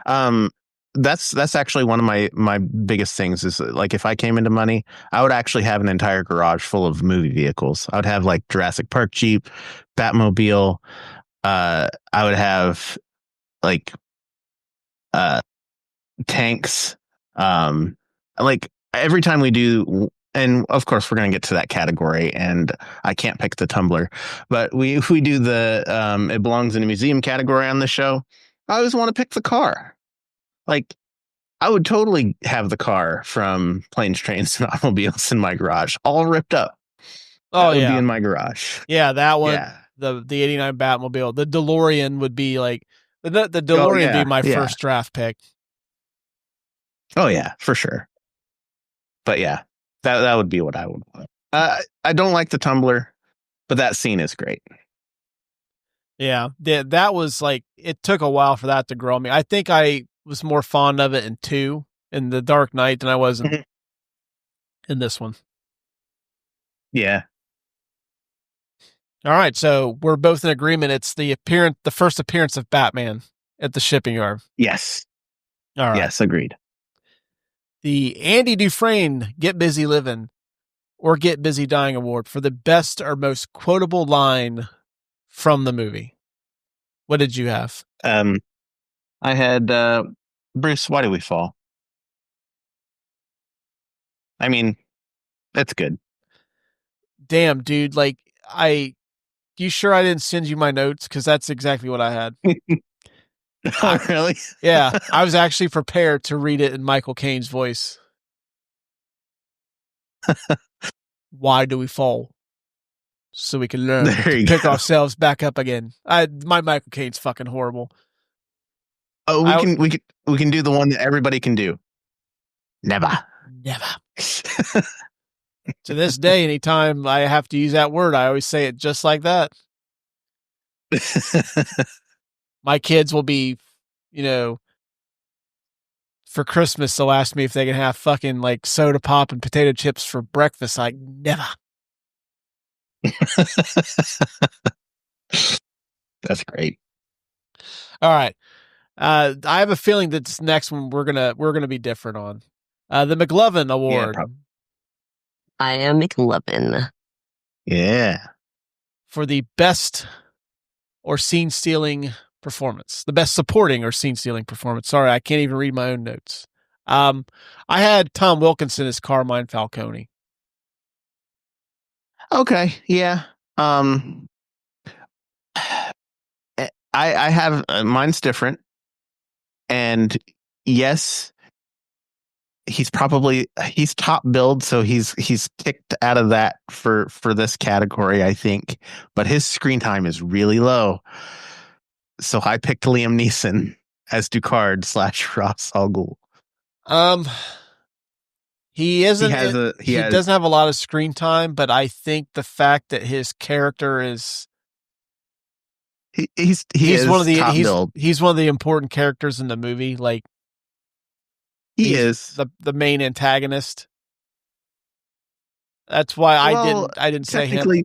That's actually one of my biggest things is like if I came into money, I would actually have an entire garage full of movie vehicles. I would have like Jurassic Park Jeep, Batmobile. I would have like tanks. Like every time we do, and of course we're going to get to that category, and I can't pick the tumbler, but we do the it belongs in a museum category on the show. I always want to pick the car. Like, I would totally have the car from Planes, Trains, and Automobiles in my garage, all ripped up. Oh, that would be in my garage. Yeah, that one. Yeah. The 89 Batmobile. The DeLorean would be like the DeLorean would be my first draft pick. Oh yeah, for sure. But yeah, that would be what I would want. I don't like the tumbler, but that scene is great. Yeah, that was like, it took a while for that to grow on me. I think I was more fond of it in The Dark Knight than I was in this one. Yeah. All right, so we're both in agreement. It's the first appearance of Batman at the shipping yard. Yes. All right. Yes, agreed. The Andy Dufresne Get Busy Living or Get Busy Dying Award for the best or most quotable line from the movie. What did you have? I had Bruce, why do we fall? I mean, that's good. Damn, dude, like you sure I didn't send you my notes? Because that's exactly what I had. Oh, really? Yeah, I was actually prepared to read it in Michael Caine's voice. Why do we fall? So we can learn to pick ourselves back up again. My Michael Caine's fucking horrible. Oh, we can do the one that everybody can do. Never. To this day, anytime I have to use that word, I always say it just like that. My kids will be, for Christmas, they'll ask me if they can have fucking like soda pop and potato chips for breakfast. Like, never. That's great. All right. I have a feeling that this next one we're gonna be different on. The McLovin Award. Yeah, I am McLovin. Yeah. For the best or scene stealing performance. The best supporting or scene stealing performance. Sorry, I can't even read my own notes. I had Tom Wilkinson as Carmine Falcone. Okay, yeah. I have mine's different, and yes, he's top billed, so he's kicked out of that for this category, I think. But his screen time is really low, so I picked Liam Neeson as Ducard / Ra's al Ghul. He isn't. He doesn't have a lot of screen time, but I think the fact that his character is he's one of the top billed. He's one of the important characters in the movie. Like he is the main antagonist. That's why I didn't say him.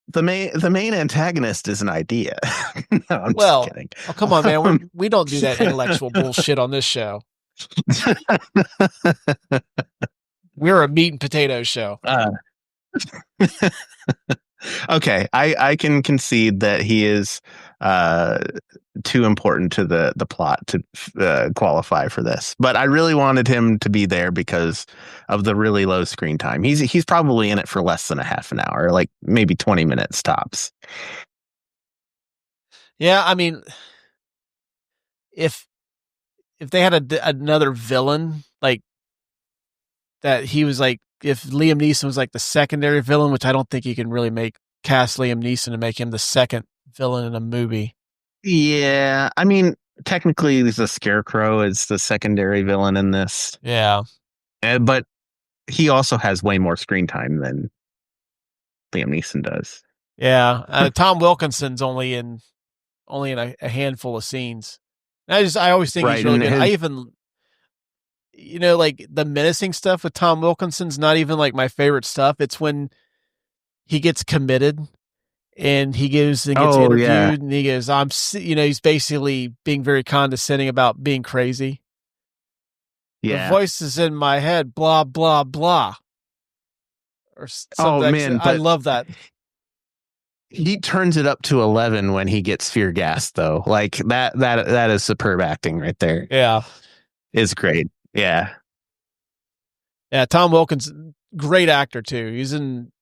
The main antagonist is an idea. No, I'm just kidding. Oh, come on, man. We don't do that intellectual bullshit on this show. We're a meat and potato show. Okay, I can concede that he is too important to the plot to qualify for this, but I really wanted him to be there because of the really low screen time. He's probably in it for less than a half an hour, like maybe 20 minutes tops. Yeah, I mean, if they had another villain like that, he was like, if Liam Neeson was like the secondary villain, which I don't think you can really cast Liam Neeson and make him the second villain in a movie. Yeah, I mean, technically, the Scarecrow is the secondary villain in this. Yeah, but he also has way more screen time than Liam Neeson does. Yeah, Tom Wilkinson's only in a handful of scenes. I always think he's really good. I even, like the menacing stuff with Tom Wilkinson's not even like my favorite stuff. It's when he gets committed and he gets interviewed and he goes, he's basically being very condescending about being crazy. Yeah. The voices in my head, blah, blah, blah. Or something. I love that. He turns it up to 11 when he gets fear gassed, though. Like that is superb acting right there. Yeah. It's great. Yeah. Yeah. Tom Wilkins, great actor too. He's in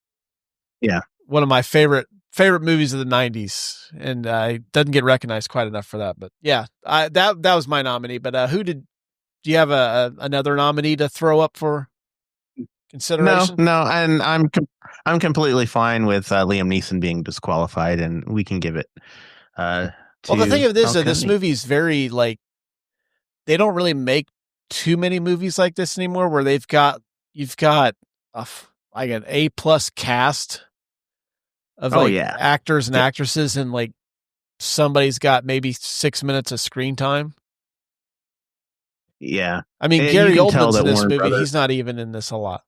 one of my favorite movies of the 90s, and he doesn't get recognized quite enough for that. But yeah, that was my nominee. But do you have another nominee to throw up for consideration? No, and I'm completely fine with Liam Neeson being disqualified, and we can give it. Well, the thing of this movie is very like, they don't really make too many movies like this anymore, where you've got like an A+ cast of actors and actresses, and like somebody's got maybe 6 minutes of screen time. Yeah, I mean, Gary Oldman's in this movie. He's not even in this a lot.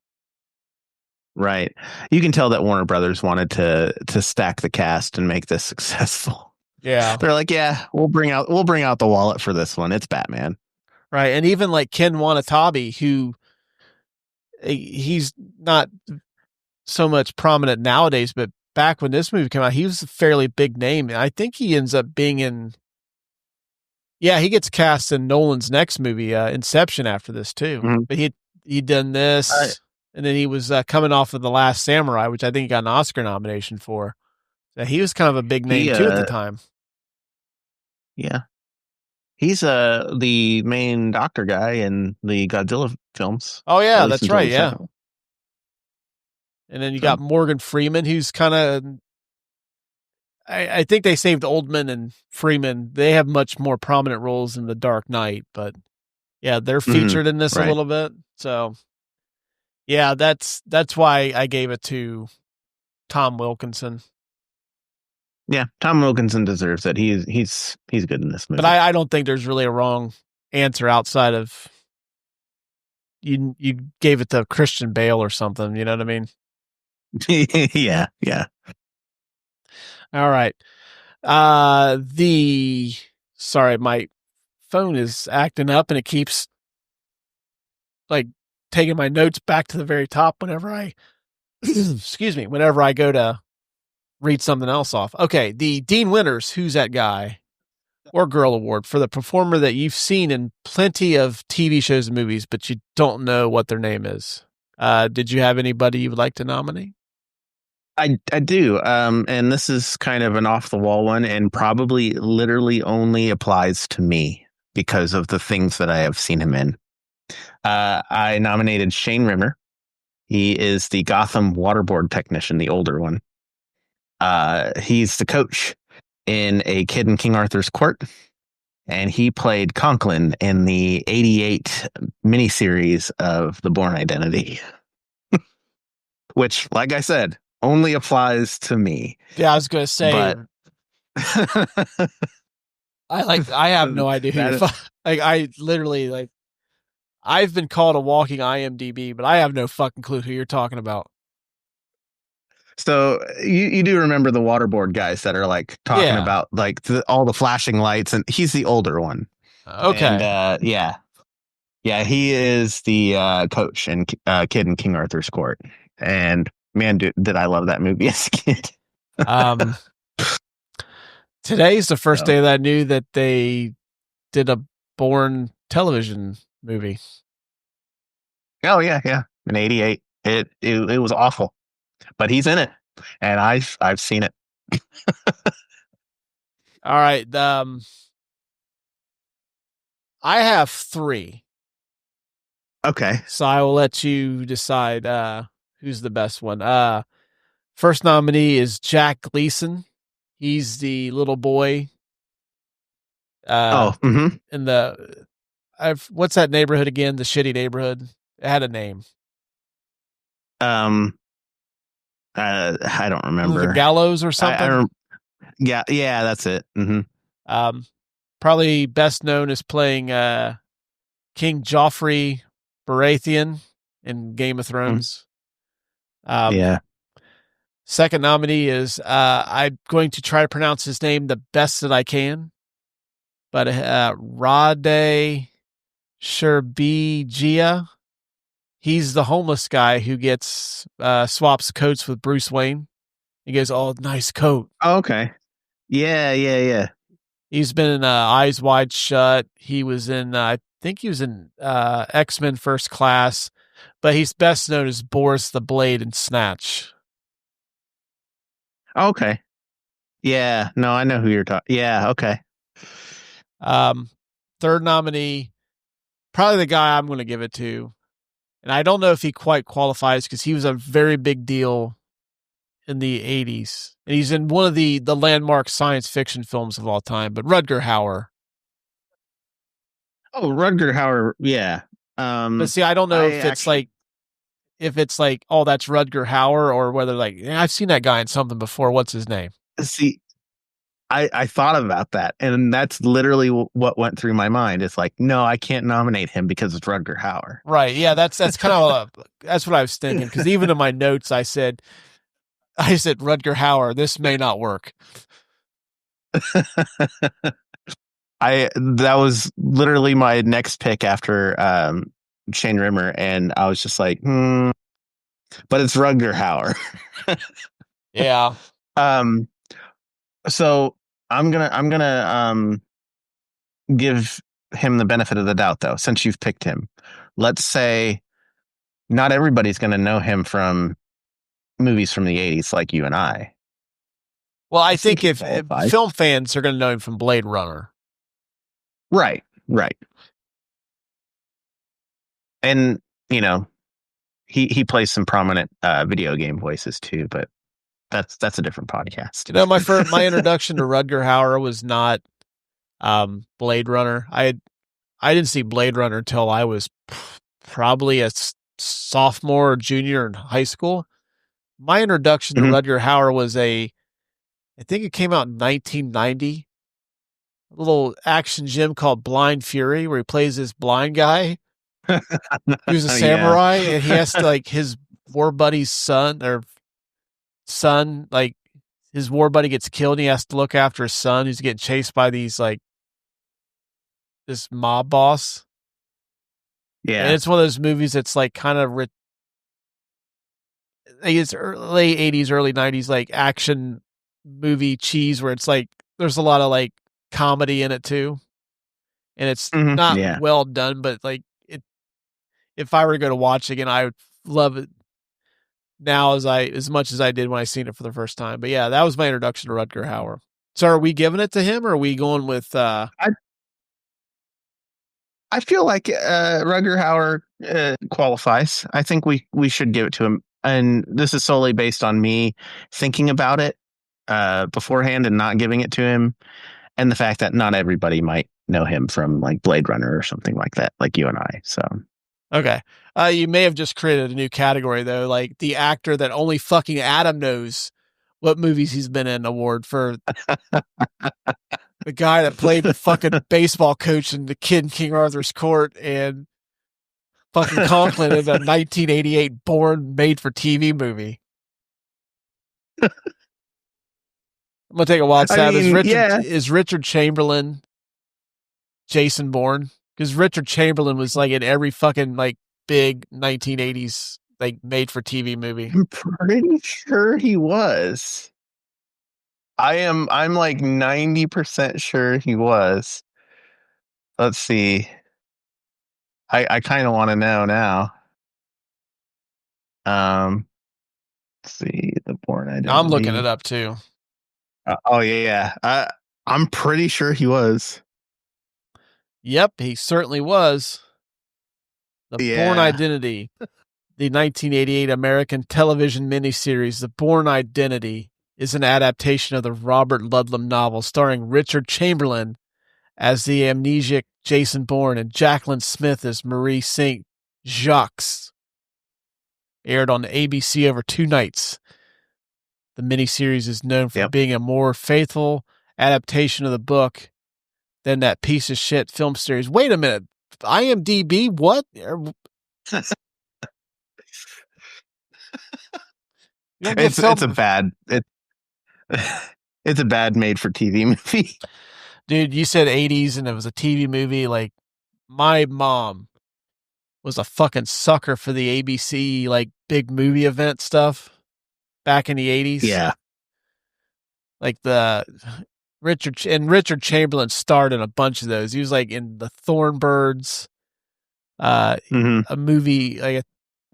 Right. You can tell that Warner Brothers wanted to stack the cast and make this successful. Yeah. They're like, yeah, we'll bring out the wallet for this one. It's Batman. Right. And even like Ken Watanabe, who he's not so much prominent nowadays, but back when this movie came out, he was a fairly big name. And I think he ends up being he gets cast in Nolan's next movie, Inception, after this too. Mm-hmm. But he'd done this. And then he was coming off of The Last Samurai, which I think he got an Oscar nomination for. So he was kind of a big name too at the time. Yeah. He's the main doctor guy in the Godzilla films. Oh, yeah, that's right, yeah. And then you got Morgan Freeman, who's kind of... I think they saved Oldman and Freeman. They have much more prominent roles in The Dark Knight, but yeah, they're featured in this a little bit. So... yeah, that's why I gave it to Tom Wilkinson. Yeah, Tom Wilkinson deserves it. He's good in this movie. But I don't think there's really a wrong answer outside of you gave it to Christian Bale or something. You know what I mean? Yeah. All right. Sorry, my phone is acting up and it keeps like taking my notes back to the very top whenever I whenever I go to read something else off. Okay, the Dean Winters Who's That Guy or Girl Award for the performer that you've seen in plenty of TV shows and movies, but you don't know what their name is. Did you have anybody you would like to nominate? I do. And this is kind of an off the wall one, and probably literally only applies to me because of the things that I have seen him in. I nominated Shane Rimmer. He is the Gotham waterboard technician, the older one. He's the coach in A Kid in King Arthur's Court, and he played Conklin in the '88 miniseries of The Bourne Identity, which, like I said, only applies to me. Yeah, I was going to say, But I have no idea who you're I literally, like, I've been called a walking IMDb, but I have no fucking clue who you're talking about. So you do remember the waterboard guys that are like talking about like all the flashing lights, and he's the older one. Okay. And, yeah, he is the coach and kid in King Arthur's Court. And man, did I love that movie as a kid. Today's the first day that I knew that they did a Bourne television movie. Oh yeah. In '88, it was awful, but he's in it, and I've seen it. All right. I have 3. Okay. So I will let you decide who's the best one. First nominee is Jack Gleason. He's the little boy. In the what's that neighborhood again? The shitty neighborhood. It had a name. I don't remember. The Gallows or something. Yeah, that's it. Mm-hmm. Probably best known as playing King Joffrey Baratheon in Game of Thrones. Yeah. Second nominee is I'm going to try to pronounce his name the best that I can, but Rade Sherbigia. He's the homeless guy who gets swaps coats with Bruce Wayne. He goes, "Oh, nice coat." Oh, okay. Yeah. He's been in Eyes Wide Shut. He was in, I think he was in X-Men First Class, but he's best known as Boris the Blade in Snatch. Okay. Yeah. No, I know who you're talking. Yeah. Okay. Third nominee, probably the guy I'm going to give it to. And I don't know if he quite qualifies because he was a very big deal in the 80s. And he's in one of the landmark science fiction films of all time, but Rutger Hauer. Oh, Rutger Hauer. Yeah. But see, I don't know if it's like, oh, that's Rutger Hauer, or whether like, I've seen that guy in something before. What's his name? See, I thought about that, and that's literally what went through my mind. It's like, no, I can't nominate him because it's Rutger Hauer. Right. Yeah. That's kind of, that's what I was thinking. Cause even in my notes, I said Rutger Hauer, this may not work. That was literally my next pick after Shane Rimmer, and I was just like, but it's Rutger Hauer. Yeah. So I'm gonna give him the benefit of the doubt, though, since you've picked him. Let's say not everybody's gonna know him from movies from the 80s like you and I. Well, I think if film fans are going to know him from Blade Runner. Right. And, you know, he plays some prominent video game voices too, but that's a different podcast. You know, my introduction to Rutger Hauer was not Blade Runner. I didn't see Blade Runner until I was probably a sophomore or junior in high school. My introduction to Rutger Hauer was I think it came out in 1990. A little action gem called Blind Fury, where he plays this blind guy who's a samurai, and he has to, like, his war buddy's son, like, his war buddy gets killed, and he has to look after his son who's getting chased by these, like, this mob boss. Yeah. And it's one of those movies that's, like, kind of it's late 80s, early 90s, like, action movie cheese, where it's, like, there's a lot of, like, comedy in it, too. And it's not well done, but, like, if I were to go to watch again, I would love it. now as much as I did when I seen it for the first time. But yeah, that was my introduction to Rutger Hauer. So are we giving it to him, or are we going with? I feel like Rutger Hauer qualifies. I think we should give it to him, and this is solely based on me thinking about it beforehand and not giving it to him, and the fact that not everybody might know him from like Blade Runner or something like that, like you and I. So okay, you may have just created a new category though, like the actor that only fucking Adam knows what movies he's been in. Award for the guy that played the fucking baseball coach in The Kid in King Arthur's Court and fucking Conklin in a 1988 Bourne made-for-TV movie. I'm gonna take a wild stab. Is Richard Chamberlain Jason Bourne? Because Richard Chamberlain was like in every fucking like big 1980s like made-for-TV movie. I'm pretty sure he was. I'm like 90% sure he was. Let's see. I kind of want to know now. Let's see, the Bourne Identity. I'm looking it up too. Oh yeah. I'm pretty sure he was. Yep, he certainly was. The Bourne Identity, the 1988 American television miniseries, The Bourne Identity, is an adaptation of the Robert Ludlum novel starring Richard Chamberlain as the amnesiac Jason Bourne and Jacqueline Smith as Marie St. Jacques. Aired on ABC over 2 nights. The miniseries is known for being a more faithful adaptation of the book than that piece of shit film series. Wait a minute. IMDb? What? It's a bad made for TV movie. Dude, you said 80s and it was a TV movie. Like, my mom was a fucking sucker for the ABC, like, big movie event stuff back in the 80s. Yeah. Like Richard Chamberlain starred in a bunch of those. He was like in the Thornbirds, a movie, like a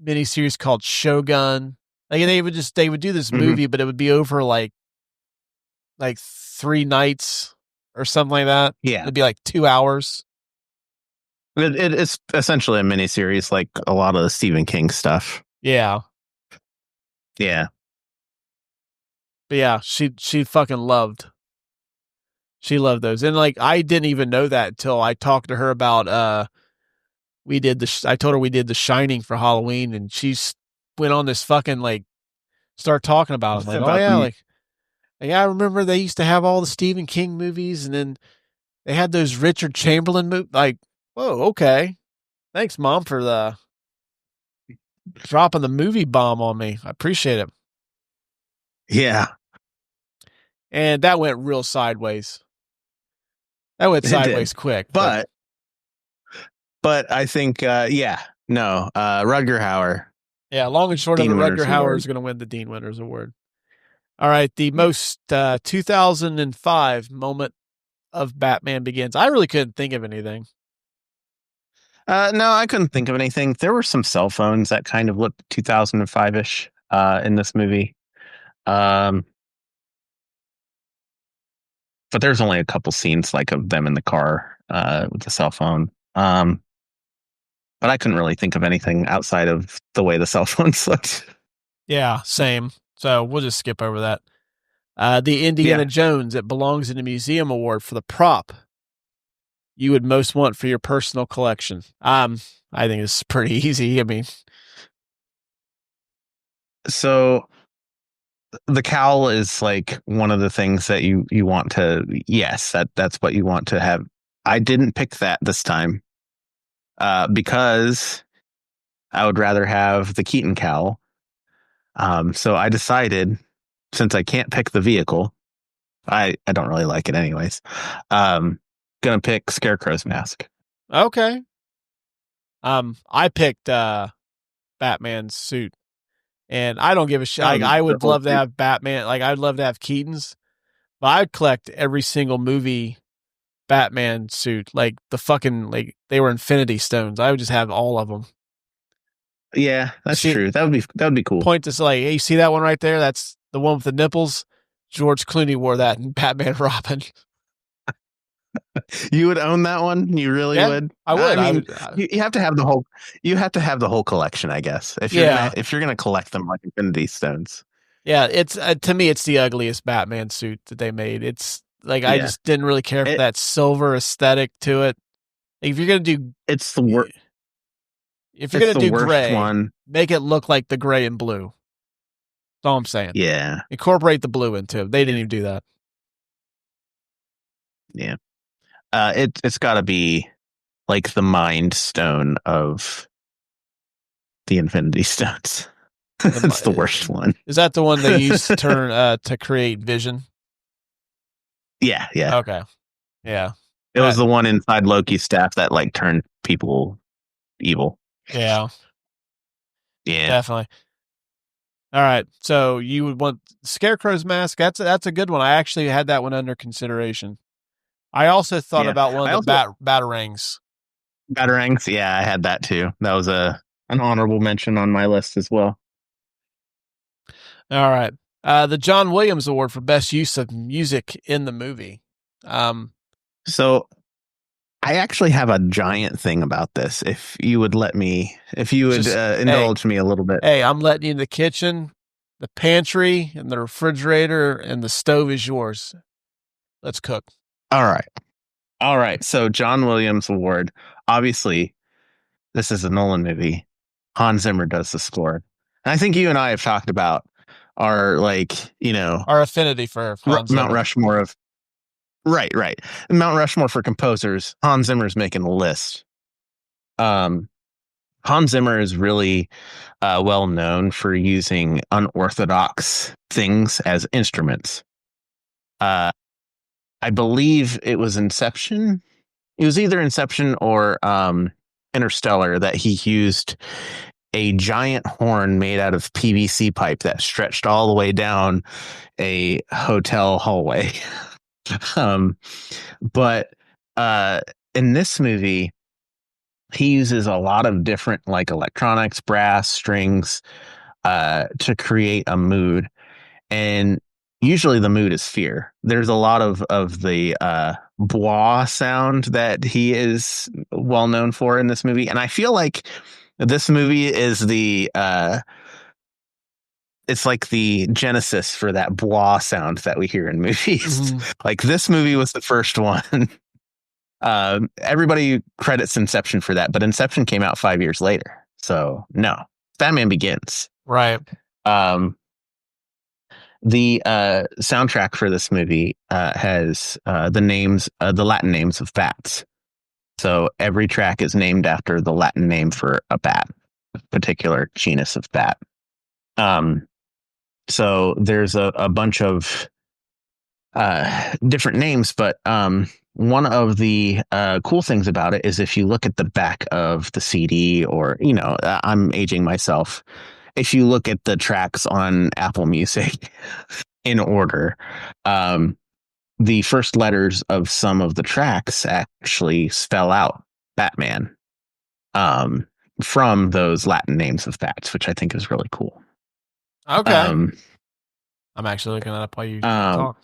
miniseries called Shogun. Like they would do this movie, but it would be over like 3 nights or something like that. Yeah. It'd be like 2 hours. It's essentially a miniseries, like a lot of the Stephen King stuff. Yeah. Yeah. But yeah, she fucking loved. She loved those. And like, I didn't even know that until I talked to her about, I told her we did The Shining for Halloween, and she's went on this fucking like, start talking about it. Like, oh yeah, like I remember they used to have all the Stephen King movies, and then they had those Richard Chamberlain movies. Like, whoa, okay. Thanks, Mom, for the dropping the movie bomb on me. I appreciate it. Yeah. And that went real sideways. That went sideways quick. But I think, Rutger Hauer. Yeah, long and short of it, Rutger Hauer is going to win the Dean Winners Award. All right, the most 2005 moment of Batman Begins. I really couldn't think of anything. No, I couldn't think of anything. There were some cell phones that kind of looked 2005-ish in this movie. But there's only a couple scenes like of them in the car with the cell phone. But I couldn't really think of anything outside of the way the cell phones looked. Yeah, same. So we'll just skip over that. The Indiana Jones It Belongs in a Museum Award for the prop you would most want for your personal collection. I think it's pretty easy. I mean, so the cowl is like one of the things that you want to, that's what you want to have. I didn't pick that this time because I would rather have the Keaton cowl. So I decided, since I can't pick the vehicle, I don't really like it anyways. Gonna pick Scarecrow's mask. Okay. I picked Batman's suit, and I don't give a shit. I would love to have Batman. Like, I'd love to have Keaton's, but I'd collect every single movie Batman suit. Like the fucking, like they were Infinity Stones. I would just have all of them. Yeah, that's true. That would be cool. Point to like, hey, you see that one right there? That's the one with the nipples. George Clooney wore that in Batman Robin. You would own that one? You really would? I would. I mean, you have to have the whole. You have to have the whole collection, I guess. If you're gonna collect them like Infinity Stones. Yeah, it's to me, it's the ugliest Batman suit that they made. It's like I just didn't really care for that silver aesthetic to it. If you're gonna do, it's the worst. If you're gonna do gray, make it look like the gray and blue. That's all I'm saying. Yeah, incorporate the blue into it. They didn't even do that. Yeah. It's got to be like the Mind Stone of the Infinity Stones. It's the worst one. Is that the one they used to turn to create Vision? Yeah. Okay. Yeah. It was the one inside Loki's staff that like turned people evil. Yeah. Yeah. Definitely. All right. So you would want Scarecrow's mask. That's a good one. I actually had that one under consideration. I also thought about one of the batarangs. Batarangs, yeah, I had that too. That was an honorable mention on my list as well. All right. The John Williams Award for Best Use of Music in the Movie. So I actually have a giant thing about this. If you would indulge me a little bit. Hey, I'm letting you in the kitchen, the pantry, and the refrigerator, and the stove is yours. Let's cook. All right. So John Williams Award. Obviously, this is a Nolan movie. Hans Zimmer does the score. And I think you and I have talked about our our affinity for Hans Mount Zimmer. Rushmore of right. Mount Rushmore for composers. Hans Zimmer's making the list. Hans Zimmer is really well known for using unorthodox things as instruments. I believe it was Inception. It was either Inception or Interstellar that he used a giant horn made out of PVC pipe that stretched all the way down a hotel hallway. But in this movie, he uses a lot of different like electronics, brass, strings to create a mood. And usually the mood is fear. There's a lot of the blah sound that he is well known for in this movie. And I feel like this movie is it's like the genesis for that blah sound that we hear in movies. Mm-hmm. Like this movie was the first one. Everybody credits Inception for that, but Inception came out 5 years later. So no, Batman Begins. Right. The soundtrack for this movie has the Latin names of bats. So every track is named after the Latin name for a bat, a particular genus of bat. So there's a bunch of different names, but one of the cool things about it is if you look at the back of the CD, or I'm aging myself. If you look at the tracks on Apple Music in order, the first letters of some of the tracks actually spell out Batman from those Latin names of bats, which I think is really cool. Okay. I'm actually looking that up while you talk.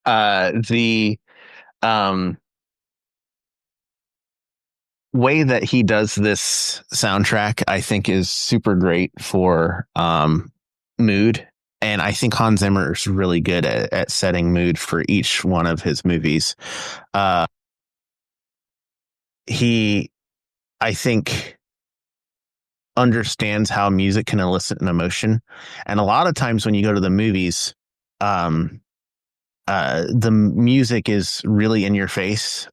The way that he does this soundtrack, I think, is super great for mood. And I think Hans Zimmer is really good at setting mood for each one of his movies. He, I think, understands how music can elicit an emotion. And a lot of times when you go to the movies, the music is really in your face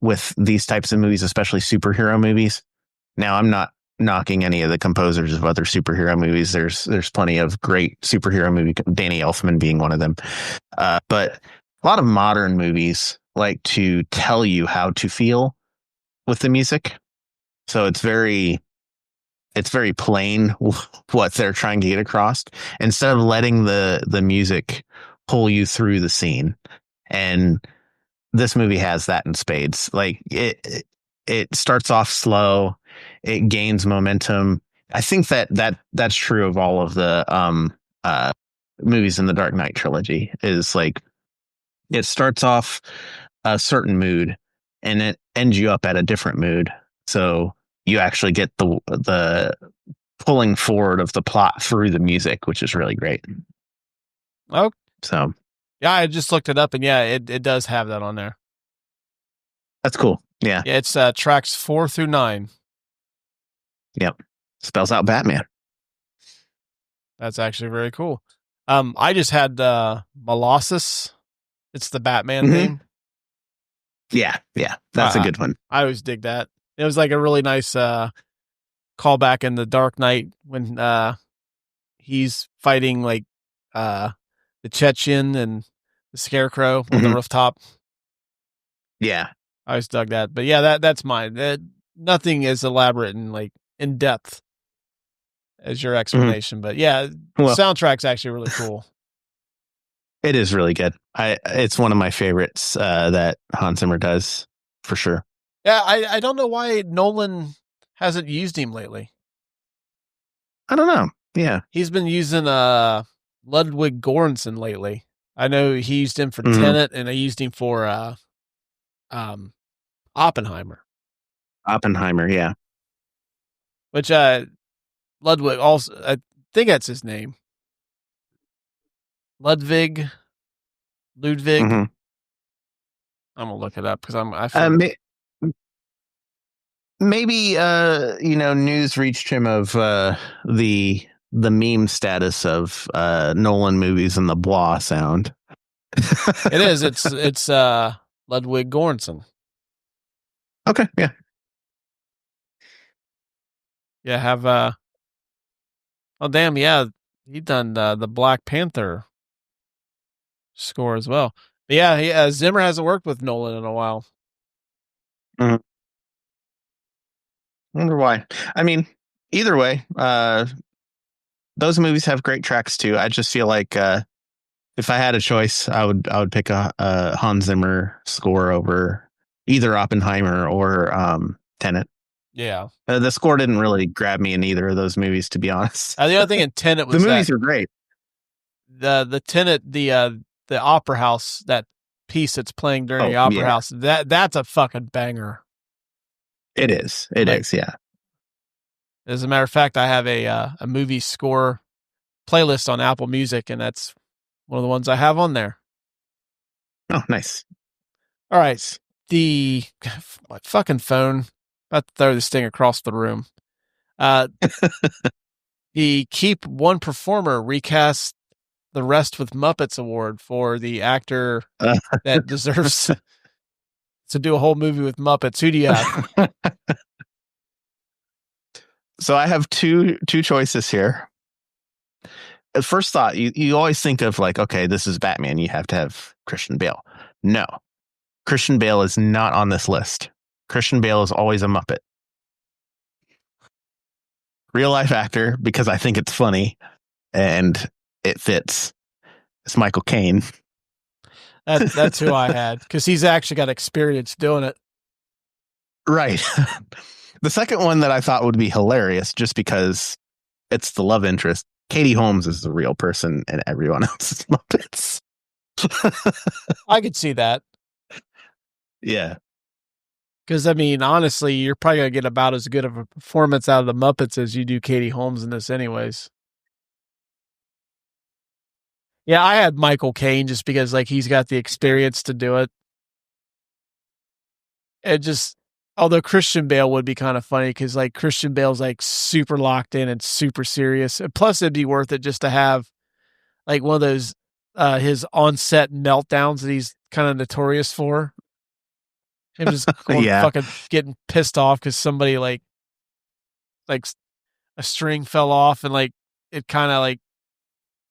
with these types of movies, especially superhero movies. Now, I'm not knocking any of the composers of other superhero movies. There's plenty of great superhero movies, Danny Elfman being one of them. But a lot of modern movies like to tell you how to feel with the music. So it's very plain what they're trying to get across, instead of letting the music pull you through the scene. And this movie has that in spades. Like it starts off slow. it gains momentum. I think that's true of all of the movies in the Dark Knight trilogy. Is like it starts off a certain mood and it ends you up at a different mood. So you actually get the pulling forward of the plot through the music, which is really great. Oh, so yeah, I just looked it up, and yeah, it does have that on there. That's cool. Yeah, it's tracks 4 through 9. Yep, spells out Batman. That's actually very cool. I just had Molossus. It's the Batman name. Yeah, that's a good one. I always dig that. It was like a really nice callback in the Dark Knight when he's fighting like the Chechen and the Scarecrow on the rooftop. Yeah, I always dug that. But yeah, that's mine. Nothing as elaborate and like in depth as your explanation. But yeah, the soundtrack's actually really cool. It is really good. It's one of my favorites that Hans Zimmer does for sure. Yeah, I don't know why Nolan hasn't used him lately. I don't know. Yeah, he's been using Ludwig Göransson lately. I know he used him for Tenet, and I used him for Oppenheimer. Oppenheimer, yeah. Which Ludwig also, I think that's his name. Ludwig. I'm gonna look it up because maybe news reached him of the meme status of Nolan movies and the blah sound. It is. It's Ludwig Göransson. Okay, yeah. Yeah, have oh damn, yeah, he done the Black Panther score as well. But yeah, Zimmer hasn't worked with Nolan in a while. I wonder why. I mean, either way, those movies have great tracks too. I just feel like if I had a choice, I would pick a Hans Zimmer score over either Oppenheimer or Tenet. Yeah, the score didn't really grab me in either of those movies, to be honest. The other thing in Tenet was the movies are great. The Tenet, the opera house, that piece that's playing during the opera house, that's a fucking banger. It is. It is. Yeah. As a matter of fact, I have a movie score playlist on Apple Music, and that's one of the ones I have on there. Oh, nice. All right. My fucking phone. About to throw this thing across the room. The Keep One Performer recast the Rest with Muppets award for the actor that deserves to do a whole movie with Muppets. Who do you have? So I have two choices here. At first thought, you always think of like, okay, this is Batman. You have to have Christian Bale. No, Christian Bale is not on this list. Christian Bale is always a Muppet. Real life actor, because I think it's funny and it fits. It's Michael Caine. That's who I had, because he's actually got experience doing it. Right. The second one that I thought would be hilarious, just because it's the love interest. Katie Holmes is the real person and everyone else is Muppets. I could see that. Yeah. Because, I mean, honestly, you're probably going to get about as good of a performance out of the Muppets as you do Katie Holmes in this anyways. Yeah, I had Michael Caine just because, like, he's got the experience to do it. It just, although Christian Bale would be kind of funny because, like, Christian Bale's, like, super locked in and super serious. And plus, it'd be worth it just to have, like, one of those, his on-set meltdowns that he's kind of notorious for. Him just going fucking getting pissed off because somebody like a string fell off and like it kind of like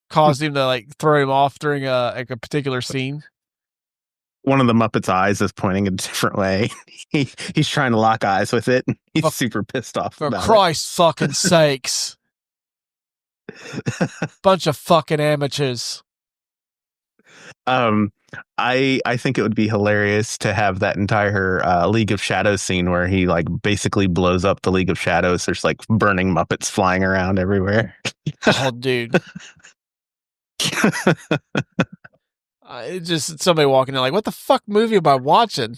caused him to like throw him off during a particular scene. One of the Muppets' eyes is pointing a different way. He's trying to lock eyes with it. He's super pissed off. For Christ's fucking sakes. Bunch of fucking amateurs. I think it would be hilarious to have that entire League of Shadows scene where he like basically blows up the League of Shadows. There's like burning Muppets flying around everywhere. Oh, dude. It's just somebody walking in like, what the fuck movie am I watching?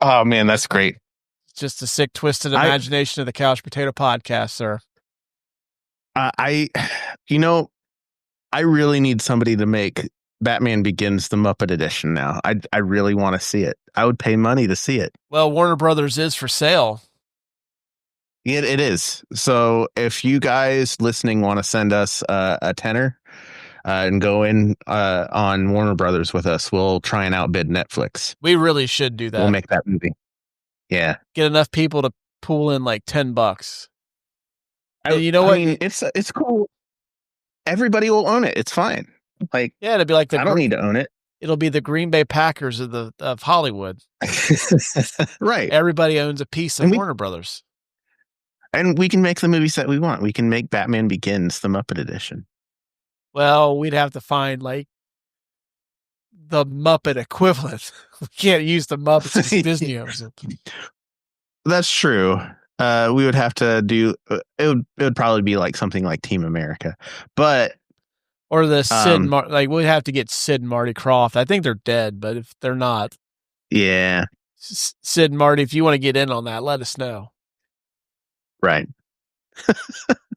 Oh man, that's great. It's just a sick, twisted imagination of the Couch Brotato Podcast, sir. I really need somebody to make Batman Begins the Muppet Edition now. I really want to see it. I would pay money to see it. Well, Warner Brothers is for sale. It is. So if you guys listening want to send us a tenner and go in on Warner Brothers with us, we'll try and outbid Netflix. We really should do that. We'll make that movie. Yeah. Get enough people to pool in like $10. And you know what? I mean, it's cool. Everybody will own it. It's fine. Like, yeah, it'll be like I don't need to own it. It'll be the Green Bay Packers of Hollywood. Right. Everybody owns a piece of Warner Brothers. And we can make the movies that we want. We can make Batman Begins the Muppet Edition. Well, we'd have to find like the Muppet equivalent. We can't use the Muppets as Disney owns it. That's true. We would have to do it would probably be like something like Team America. But or the Sid like we'd have to get Sid and Marty Krofft. I think they're dead, but if they're not, yeah. Sid and Marty, if you want to get in on that, let us know. Right.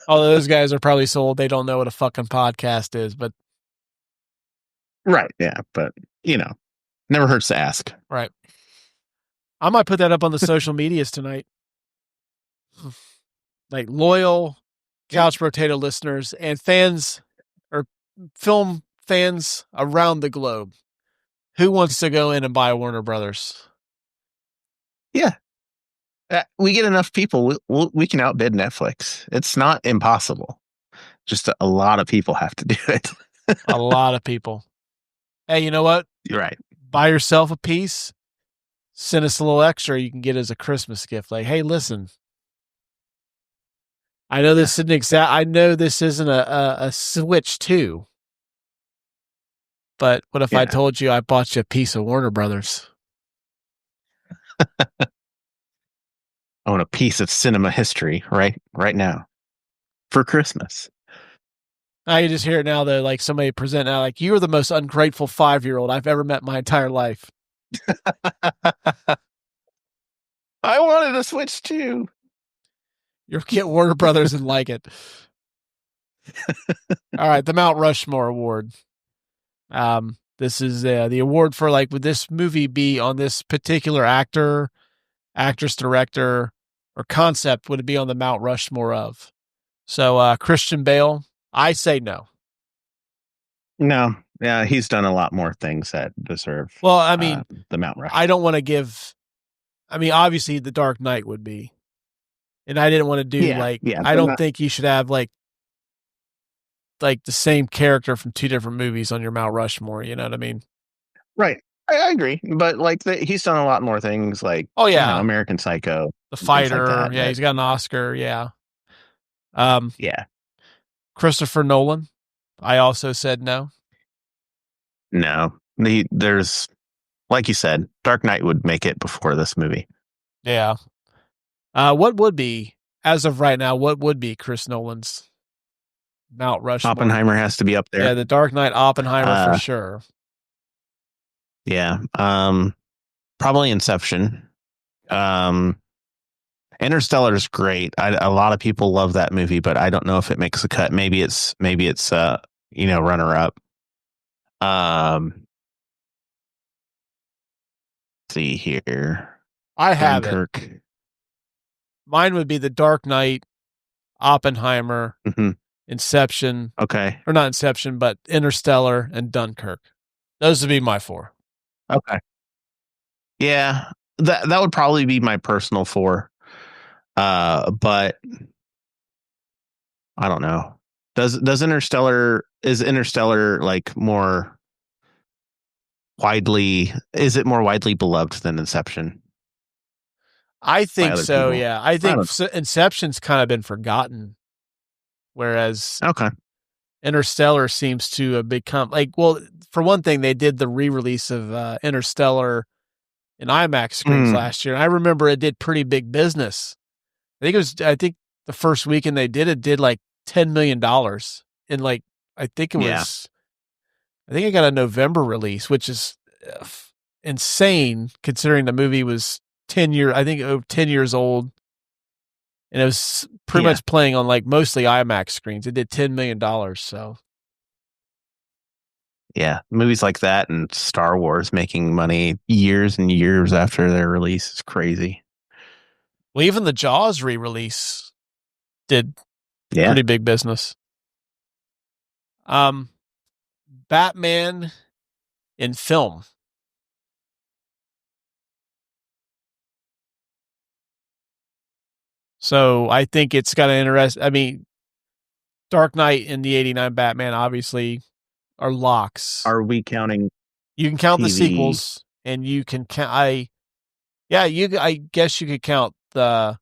Although those guys are probably sold, they don't know what a fucking podcast is, but right, yeah, but never hurts to ask. Right. I might put that up on the social medias tonight. Like loyal Couch Brotato listeners and fans or film fans around the globe. Who wants to go in and buy Warner Brothers? Yeah. We get enough people, we can outbid Netflix. It's not impossible. Just a lot of people have to do it. A lot of people. Hey, you know what? You're right. Buy yourself a piece. Send us a little extra you can get as a Christmas gift. Like, hey, listen. I know this isn't a Switch 2. But what if I told you I bought you a piece of Warner Brothers? I want a piece of cinema history right now for Christmas. I can just hear it now, though, like somebody present now, like, you are the most ungrateful 5-year-old I've ever met in my entire life. I wanted a Switch too. You'll get Warner Brothers and like it. All right, the Mount Rushmore Award. This is the award for, like, would this movie be on this particular actor, actress, director, or concept? Would it be on the Mount Rushmore of? So Christian Bale, I say no. No, yeah, he's done a lot more things that deserve. Well, I mean, the Mount Rushmore. I don't want to give. I mean, obviously, The Dark Knight would be, and I didn't want to do I don't think you should have like the same character from two different movies on your Mount Rushmore. You know what I mean? Right. I agree, but like he's done a lot more things, like American Psycho, The Fighter. Like that, he's got an Oscar. Yeah. Yeah. Christopher Nolan. I also said no. No, there's, like you said, Dark Knight would make it before this movie. Yeah. What would be, as of right now, what would be Chris Nolan's Mount Rushmore? Oppenheimer has to be up there. Yeah, The Dark Knight, Oppenheimer for sure. Yeah. Probably Inception. Interstellar is great. A lot of people love that movie, but I don't know if it makes a cut. Maybe it's runner up. Let's see here. I have it. Mine would be The Dark Knight, Oppenheimer, Inception. Okay. Or not Inception, but Interstellar and Dunkirk. Those would be my 4. Okay. Yeah, that would probably be my personal 4. But I don't know. Is Interstellar like more widely beloved than Inception? I think so. People? Yeah. I think Inception's kind of been forgotten. Whereas Interstellar seems to have become for one thing, they did the re-release of Interstellar in IMAX screens last year. And I remember it did pretty big business. I think the first weekend they did like $10 million. And I think it got a November release, which is insane considering the movie was 10 years old. And it was pretty much playing on mostly IMAX screens. It did $10 million. So. Yeah, movies like that and Star Wars making money years and years after their release is crazy. Well, even the Jaws re-release did pretty big business. Batman in film. So I think it's got an interest. I mean, Dark Knight and the '89 Batman obviously are locks. Are we counting? You can count TV? The sequels, and you can count. I guess you could count the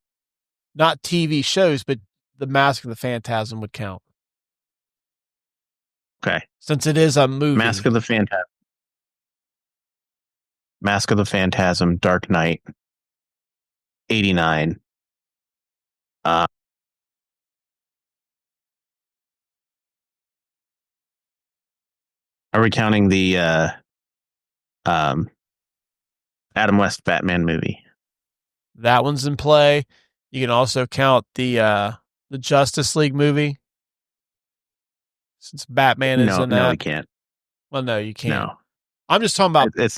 not TV shows, but the Mask of the Phantasm would count. Okay, since it is a movie. Mask of the Phantasm, Dark Knight, '89. Are we counting the Adam West Batman movie? That one's in play. You can also count the Justice League movie. Since Batman is in that. No, we can't. Well, no, you can't. No. I'm just talking about it's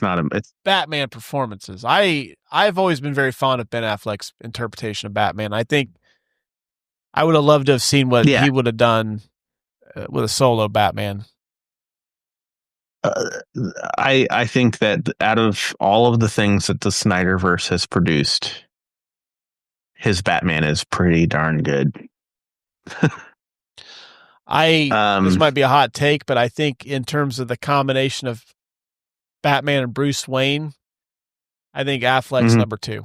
Batman performances. I've always been very fond of Ben Affleck's interpretation of Batman. I think I would have loved to have seen what he would have done with a solo Batman. I think that out of all of the things that the Snyderverse has produced, his Batman is pretty darn good. This might be a hot take, but I think in terms of the combination of Batman and Bruce Wayne, I think Affleck's number 2.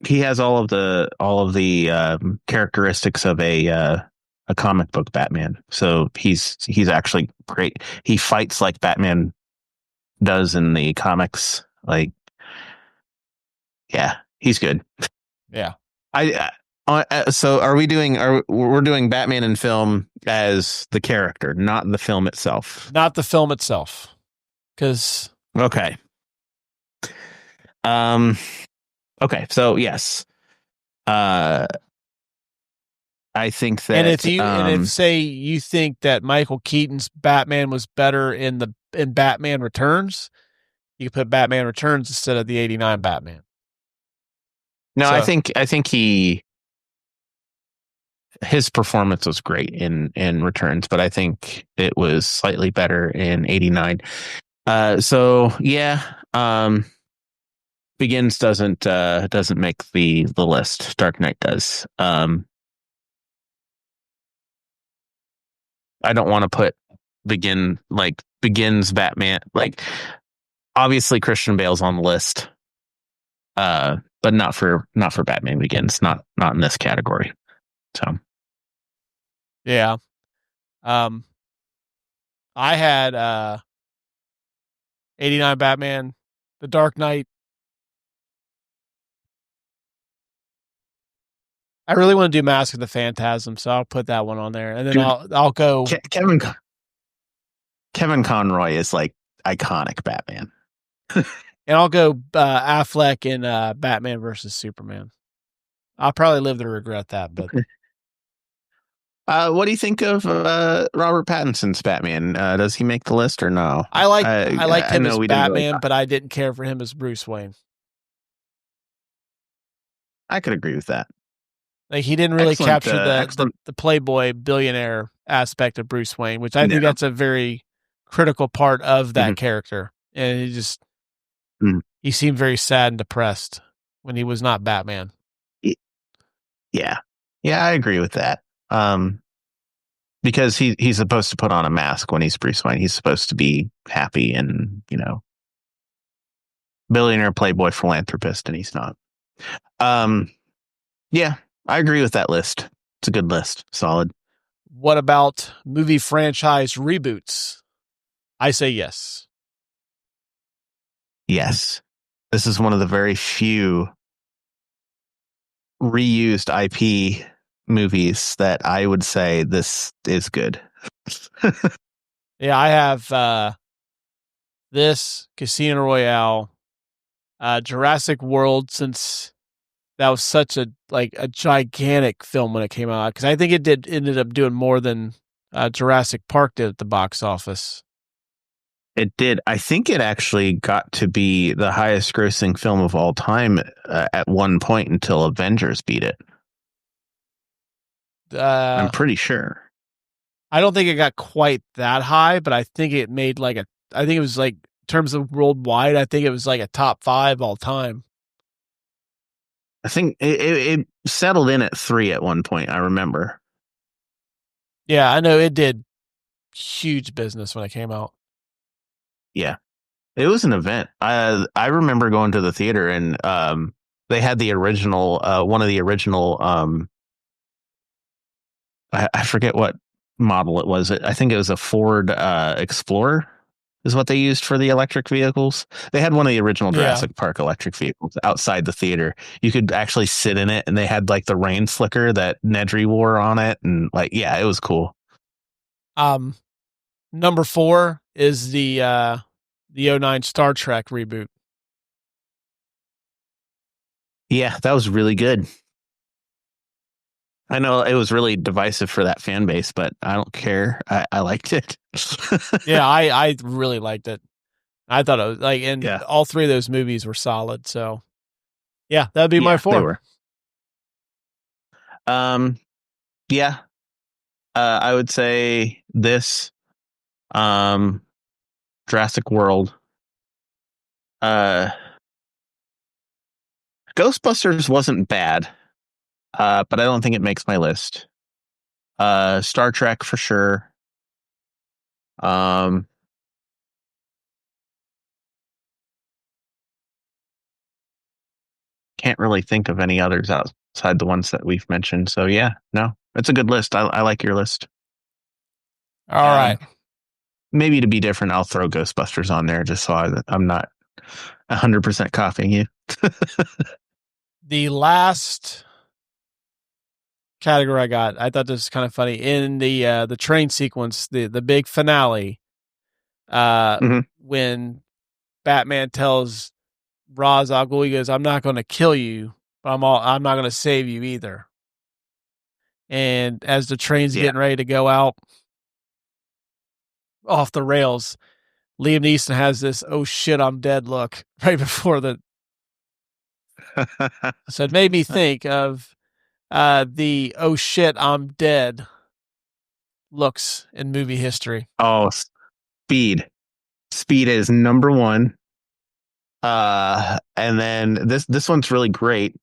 He has all of the characteristics of a comic book Batman. So he's actually great. He fights like Batman does in the comics. He's good. Yeah. So we're doing Batman in film as the character, not the film itself. Not the film itself. Cause okay. Okay. So yes. I think that, and if say you think that Michael Keaton's Batman was better in Batman Returns, you could put Batman Returns instead of the '89 Batman. No, so, I think his performance was great in Returns, but I think it was slightly better in '89. Begins doesn't make the list. Dark Knight does. I don't want to put Begins Batman. Obviously Christian Bale's on the list, but not for Batman Begins. Not in this category. So, yeah. I had '89 Batman, The Dark Knight. I really want to do Mask of the Phantasm, so I'll put that one on there, and then I'll go. Kevin Conroy is iconic Batman, and I'll go Affleck in Batman versus Superman. I'll probably live to regret that, but. What do you think of Robert Pattinson's Batman? Does he make the list or no? I like him as Batman, but I didn't care for him as Bruce Wayne. I could agree with that. He didn't really capture the playboy billionaire aspect of Bruce Wayne, which I think that's a very critical part of that character. And he seemed very sad and depressed when he was not Batman. Yeah, I agree with that. Because he's supposed to put on a mask when he's Bruce Wayne. He's supposed to be happy and billionaire, playboy, philanthropist, and he's not. Yeah. I agree with that list. It's a good list. Solid. What about movie franchise reboots? I say yes. Yes. This is one of the very few reused IP movies that I would say this is good. Yeah, I have this, Casino Royale, Jurassic World, since that was such a gigantic film when it came out, because I think it ended up doing more than Jurassic Park did at the box office. It did. I think it actually got to be the highest grossing film of all time at one point until Avengers beat it. I'm pretty sure. I don't think it got quite that high, but I think it made I think it was in terms of worldwide, I think it was like a top 5 all time. I think it settled in at 3 at one point. I remember. Yeah, I know it did huge business when it came out. Yeah, it was an event. I remember going to the theater and they had the original, one of the original. I forget what model it was. I think it was a Ford Explorer is what they used for the electric vehicles. They had one of the original Jurassic Park electric vehicles outside the theater. You could actually sit in it, and they had the rain slicker that Nedry wore on it, and it was cool. Number 4 is the 2009 Star Trek reboot. Yeah, that was really good. I know it was really divisive for that fan base, but I don't care. I liked it. Yeah, I really liked it. I thought it was all 3 of those movies were solid. So yeah, that'd be my 4. They were. Yeah. I would say this, Jurassic World, Ghostbusters wasn't bad, but I don't think it makes my list. Star Trek for sure. Can't really think of any others outside the ones that we've mentioned. So yeah, no, it's a good list. I like your list. All right. Maybe to be different, I'll throw Ghostbusters on there just so I'm not 100% copying you. The last category I thought this was kind of funny. In the train sequence, the big finale, when Batman tells Ra's al Ghul, he goes, "I'm not going to kill you, but I'm not going to save you either." And as the train's getting ready to go out off the rails, Liam Neeson has this "oh shit, I'm dead" look right before the. So it made me think of the "oh shit, I'm dead" looks in movie history. Oh, Speed is number 1. And then this one's really great.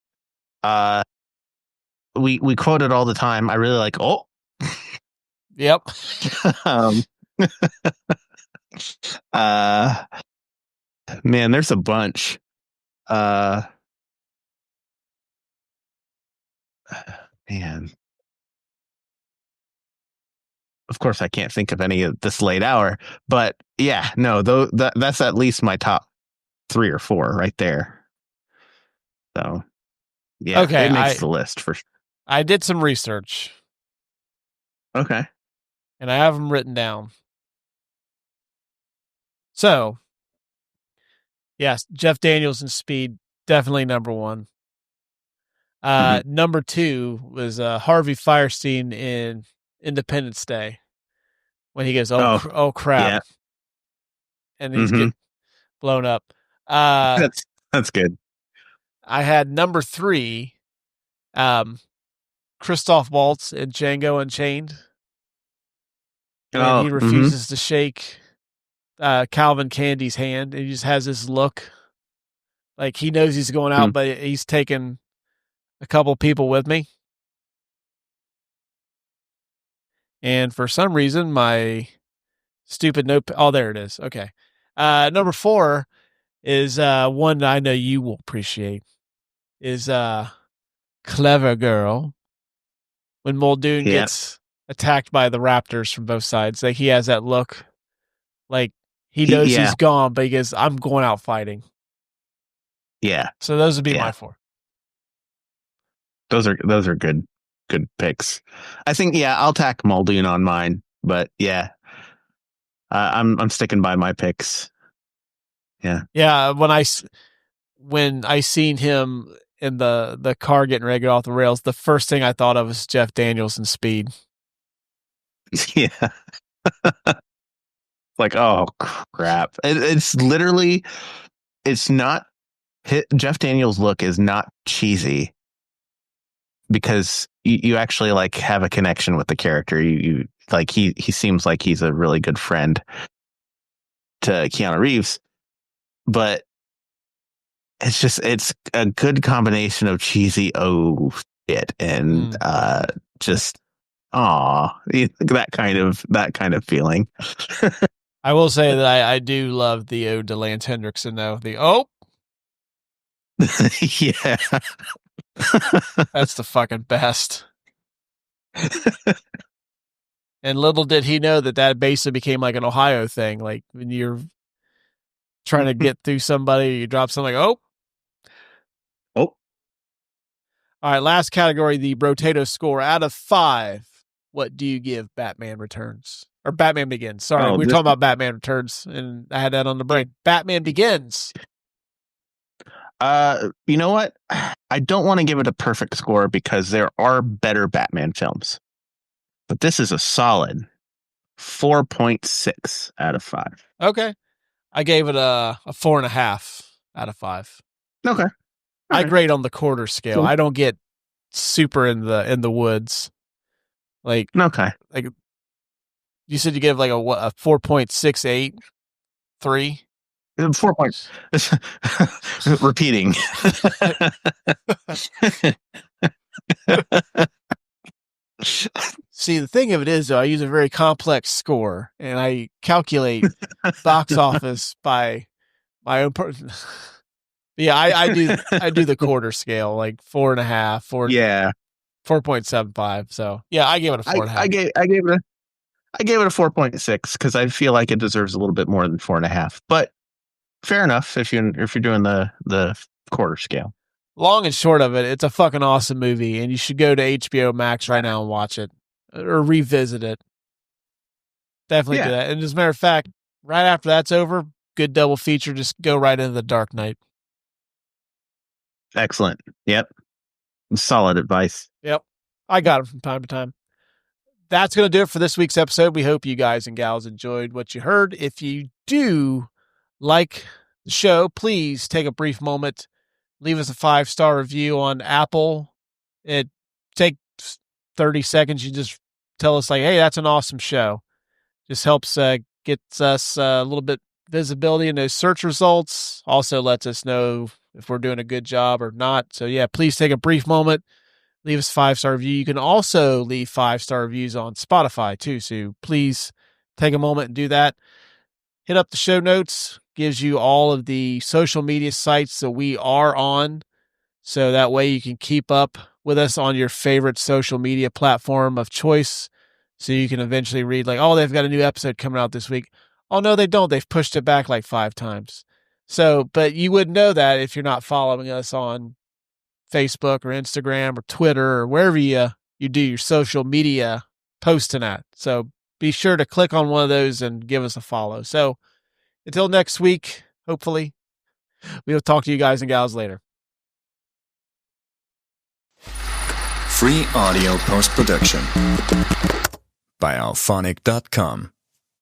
We quote it all the time. I really like. Oh, yep. Man, there's a bunch. Man, of course I can't think of any at this late hour, but yeah, no, that's at least my top 3 or 4 right there. So yeah, okay, it makes the list for sure. I did some research. Okay. And I have them written down. So, yes, Jeff Daniels in Speed, definitely number 1. Number 2 was Harvey Fierstein in Independence Day, when he goes, oh crap. Yeah. And he's getting blown up. That's good. I had number 3, Christoph Waltz in Django Unchained. And he refuses to shake Calvin Candy's hand. And he just has this look like he knows he's going out, but he's taking a couple people with me. And for some reason, my stupid note. Oh, there it is. Okay. Number 4 is one I know you will appreciate. Is Clever Girl when Muldoon gets attacked by the raptors from both sides. Like he has that look, like he knows he's gone, but he goes, "I'm going out fighting." Yeah. So those would be my 4. Those are good picks. I think I'll tack Muldoon on mine, but I'm sticking by my picks. Yeah. Yeah. When I seen him in the car getting ready to get off the rails, the first thing I thought of was Jeff Daniels in Speed. Yeah. Like, oh crap. It's literally, it's not, Jeff Daniels' look is not cheesy because you actually like have a connection with the character. You like, he seems like he's a really good friend to Keanu Reeves, but it's a good combination of cheesy shit and just that kind of feeling. I will say that I do love the ode to Lance Hendrickson though. Yeah. That's the fucking best. And little did he know that basically became like an Ohio thing. Like when you're trying to get through somebody, you drop something like, oh. All right, last category, the Brotato score. Out of 5, what do you give Batman Returns? Or Batman Begins. Sorry, we were talking about Batman Returns, and I had that on the brain. Batman Begins. You know what? I don't want to give it a perfect score because there are better Batman films. But this is a solid 4.6 out of 5. Okay. I gave it a 4.5 out of 5. Okay. I grade on the quarter scale. Cool. I don't get super in the woods. Like, okay. Like you said you gave like a 4.68, 3? 4 points. Repeating. See, the thing of it is, though, I use a very complex score, and I calculate box office by my own person. Yeah, I do the quarter scale, like 4.5, 4. Yeah, 4.75. So yeah, I gave it a 4.5. I gave it a 4.6 because I feel like it deserves a little bit more than 4.5. But fair enough if you're doing the quarter scale. Long and short of it, it's a fucking awesome movie, and you should go to HBO Max right now and watch it or revisit it. Definitely do that. And as a matter of fact, right after that's over, good double feature. Just go right into The Dark Knight. Excellent. Yep. Solid advice. Yep. I got it from time to time. That's going to do it for this week's episode. We hope you guys and gals enjoyed what you heard. If you do like the show, please take a brief moment, leave us a 5-star review on Apple. It takes 30 seconds. You just tell us like, hey, that's an awesome show. Just helps gets us a little bit visibility in those search results. Also lets us know if we're doing a good job or not. So yeah, please take a brief moment, leave us a 5-star review. You can also leave 5-star reviews on Spotify too. So please take a moment and do that. Hit up the show notes, gives you all of the social media sites that we are on. So that way you can keep up with us on your favorite social media platform of choice. So you can eventually read like, oh, they've got a new episode coming out this week. Oh, no, they don't. They've pushed it back like 5 times. So, but you wouldn't know that if you're not following us on Facebook or Instagram or Twitter or wherever you do your social media posting at. So be sure to click on one of those and give us a follow. So until next week, hopefully, we'll talk to you guys and gals later. Free audio post-production by alphonic.com.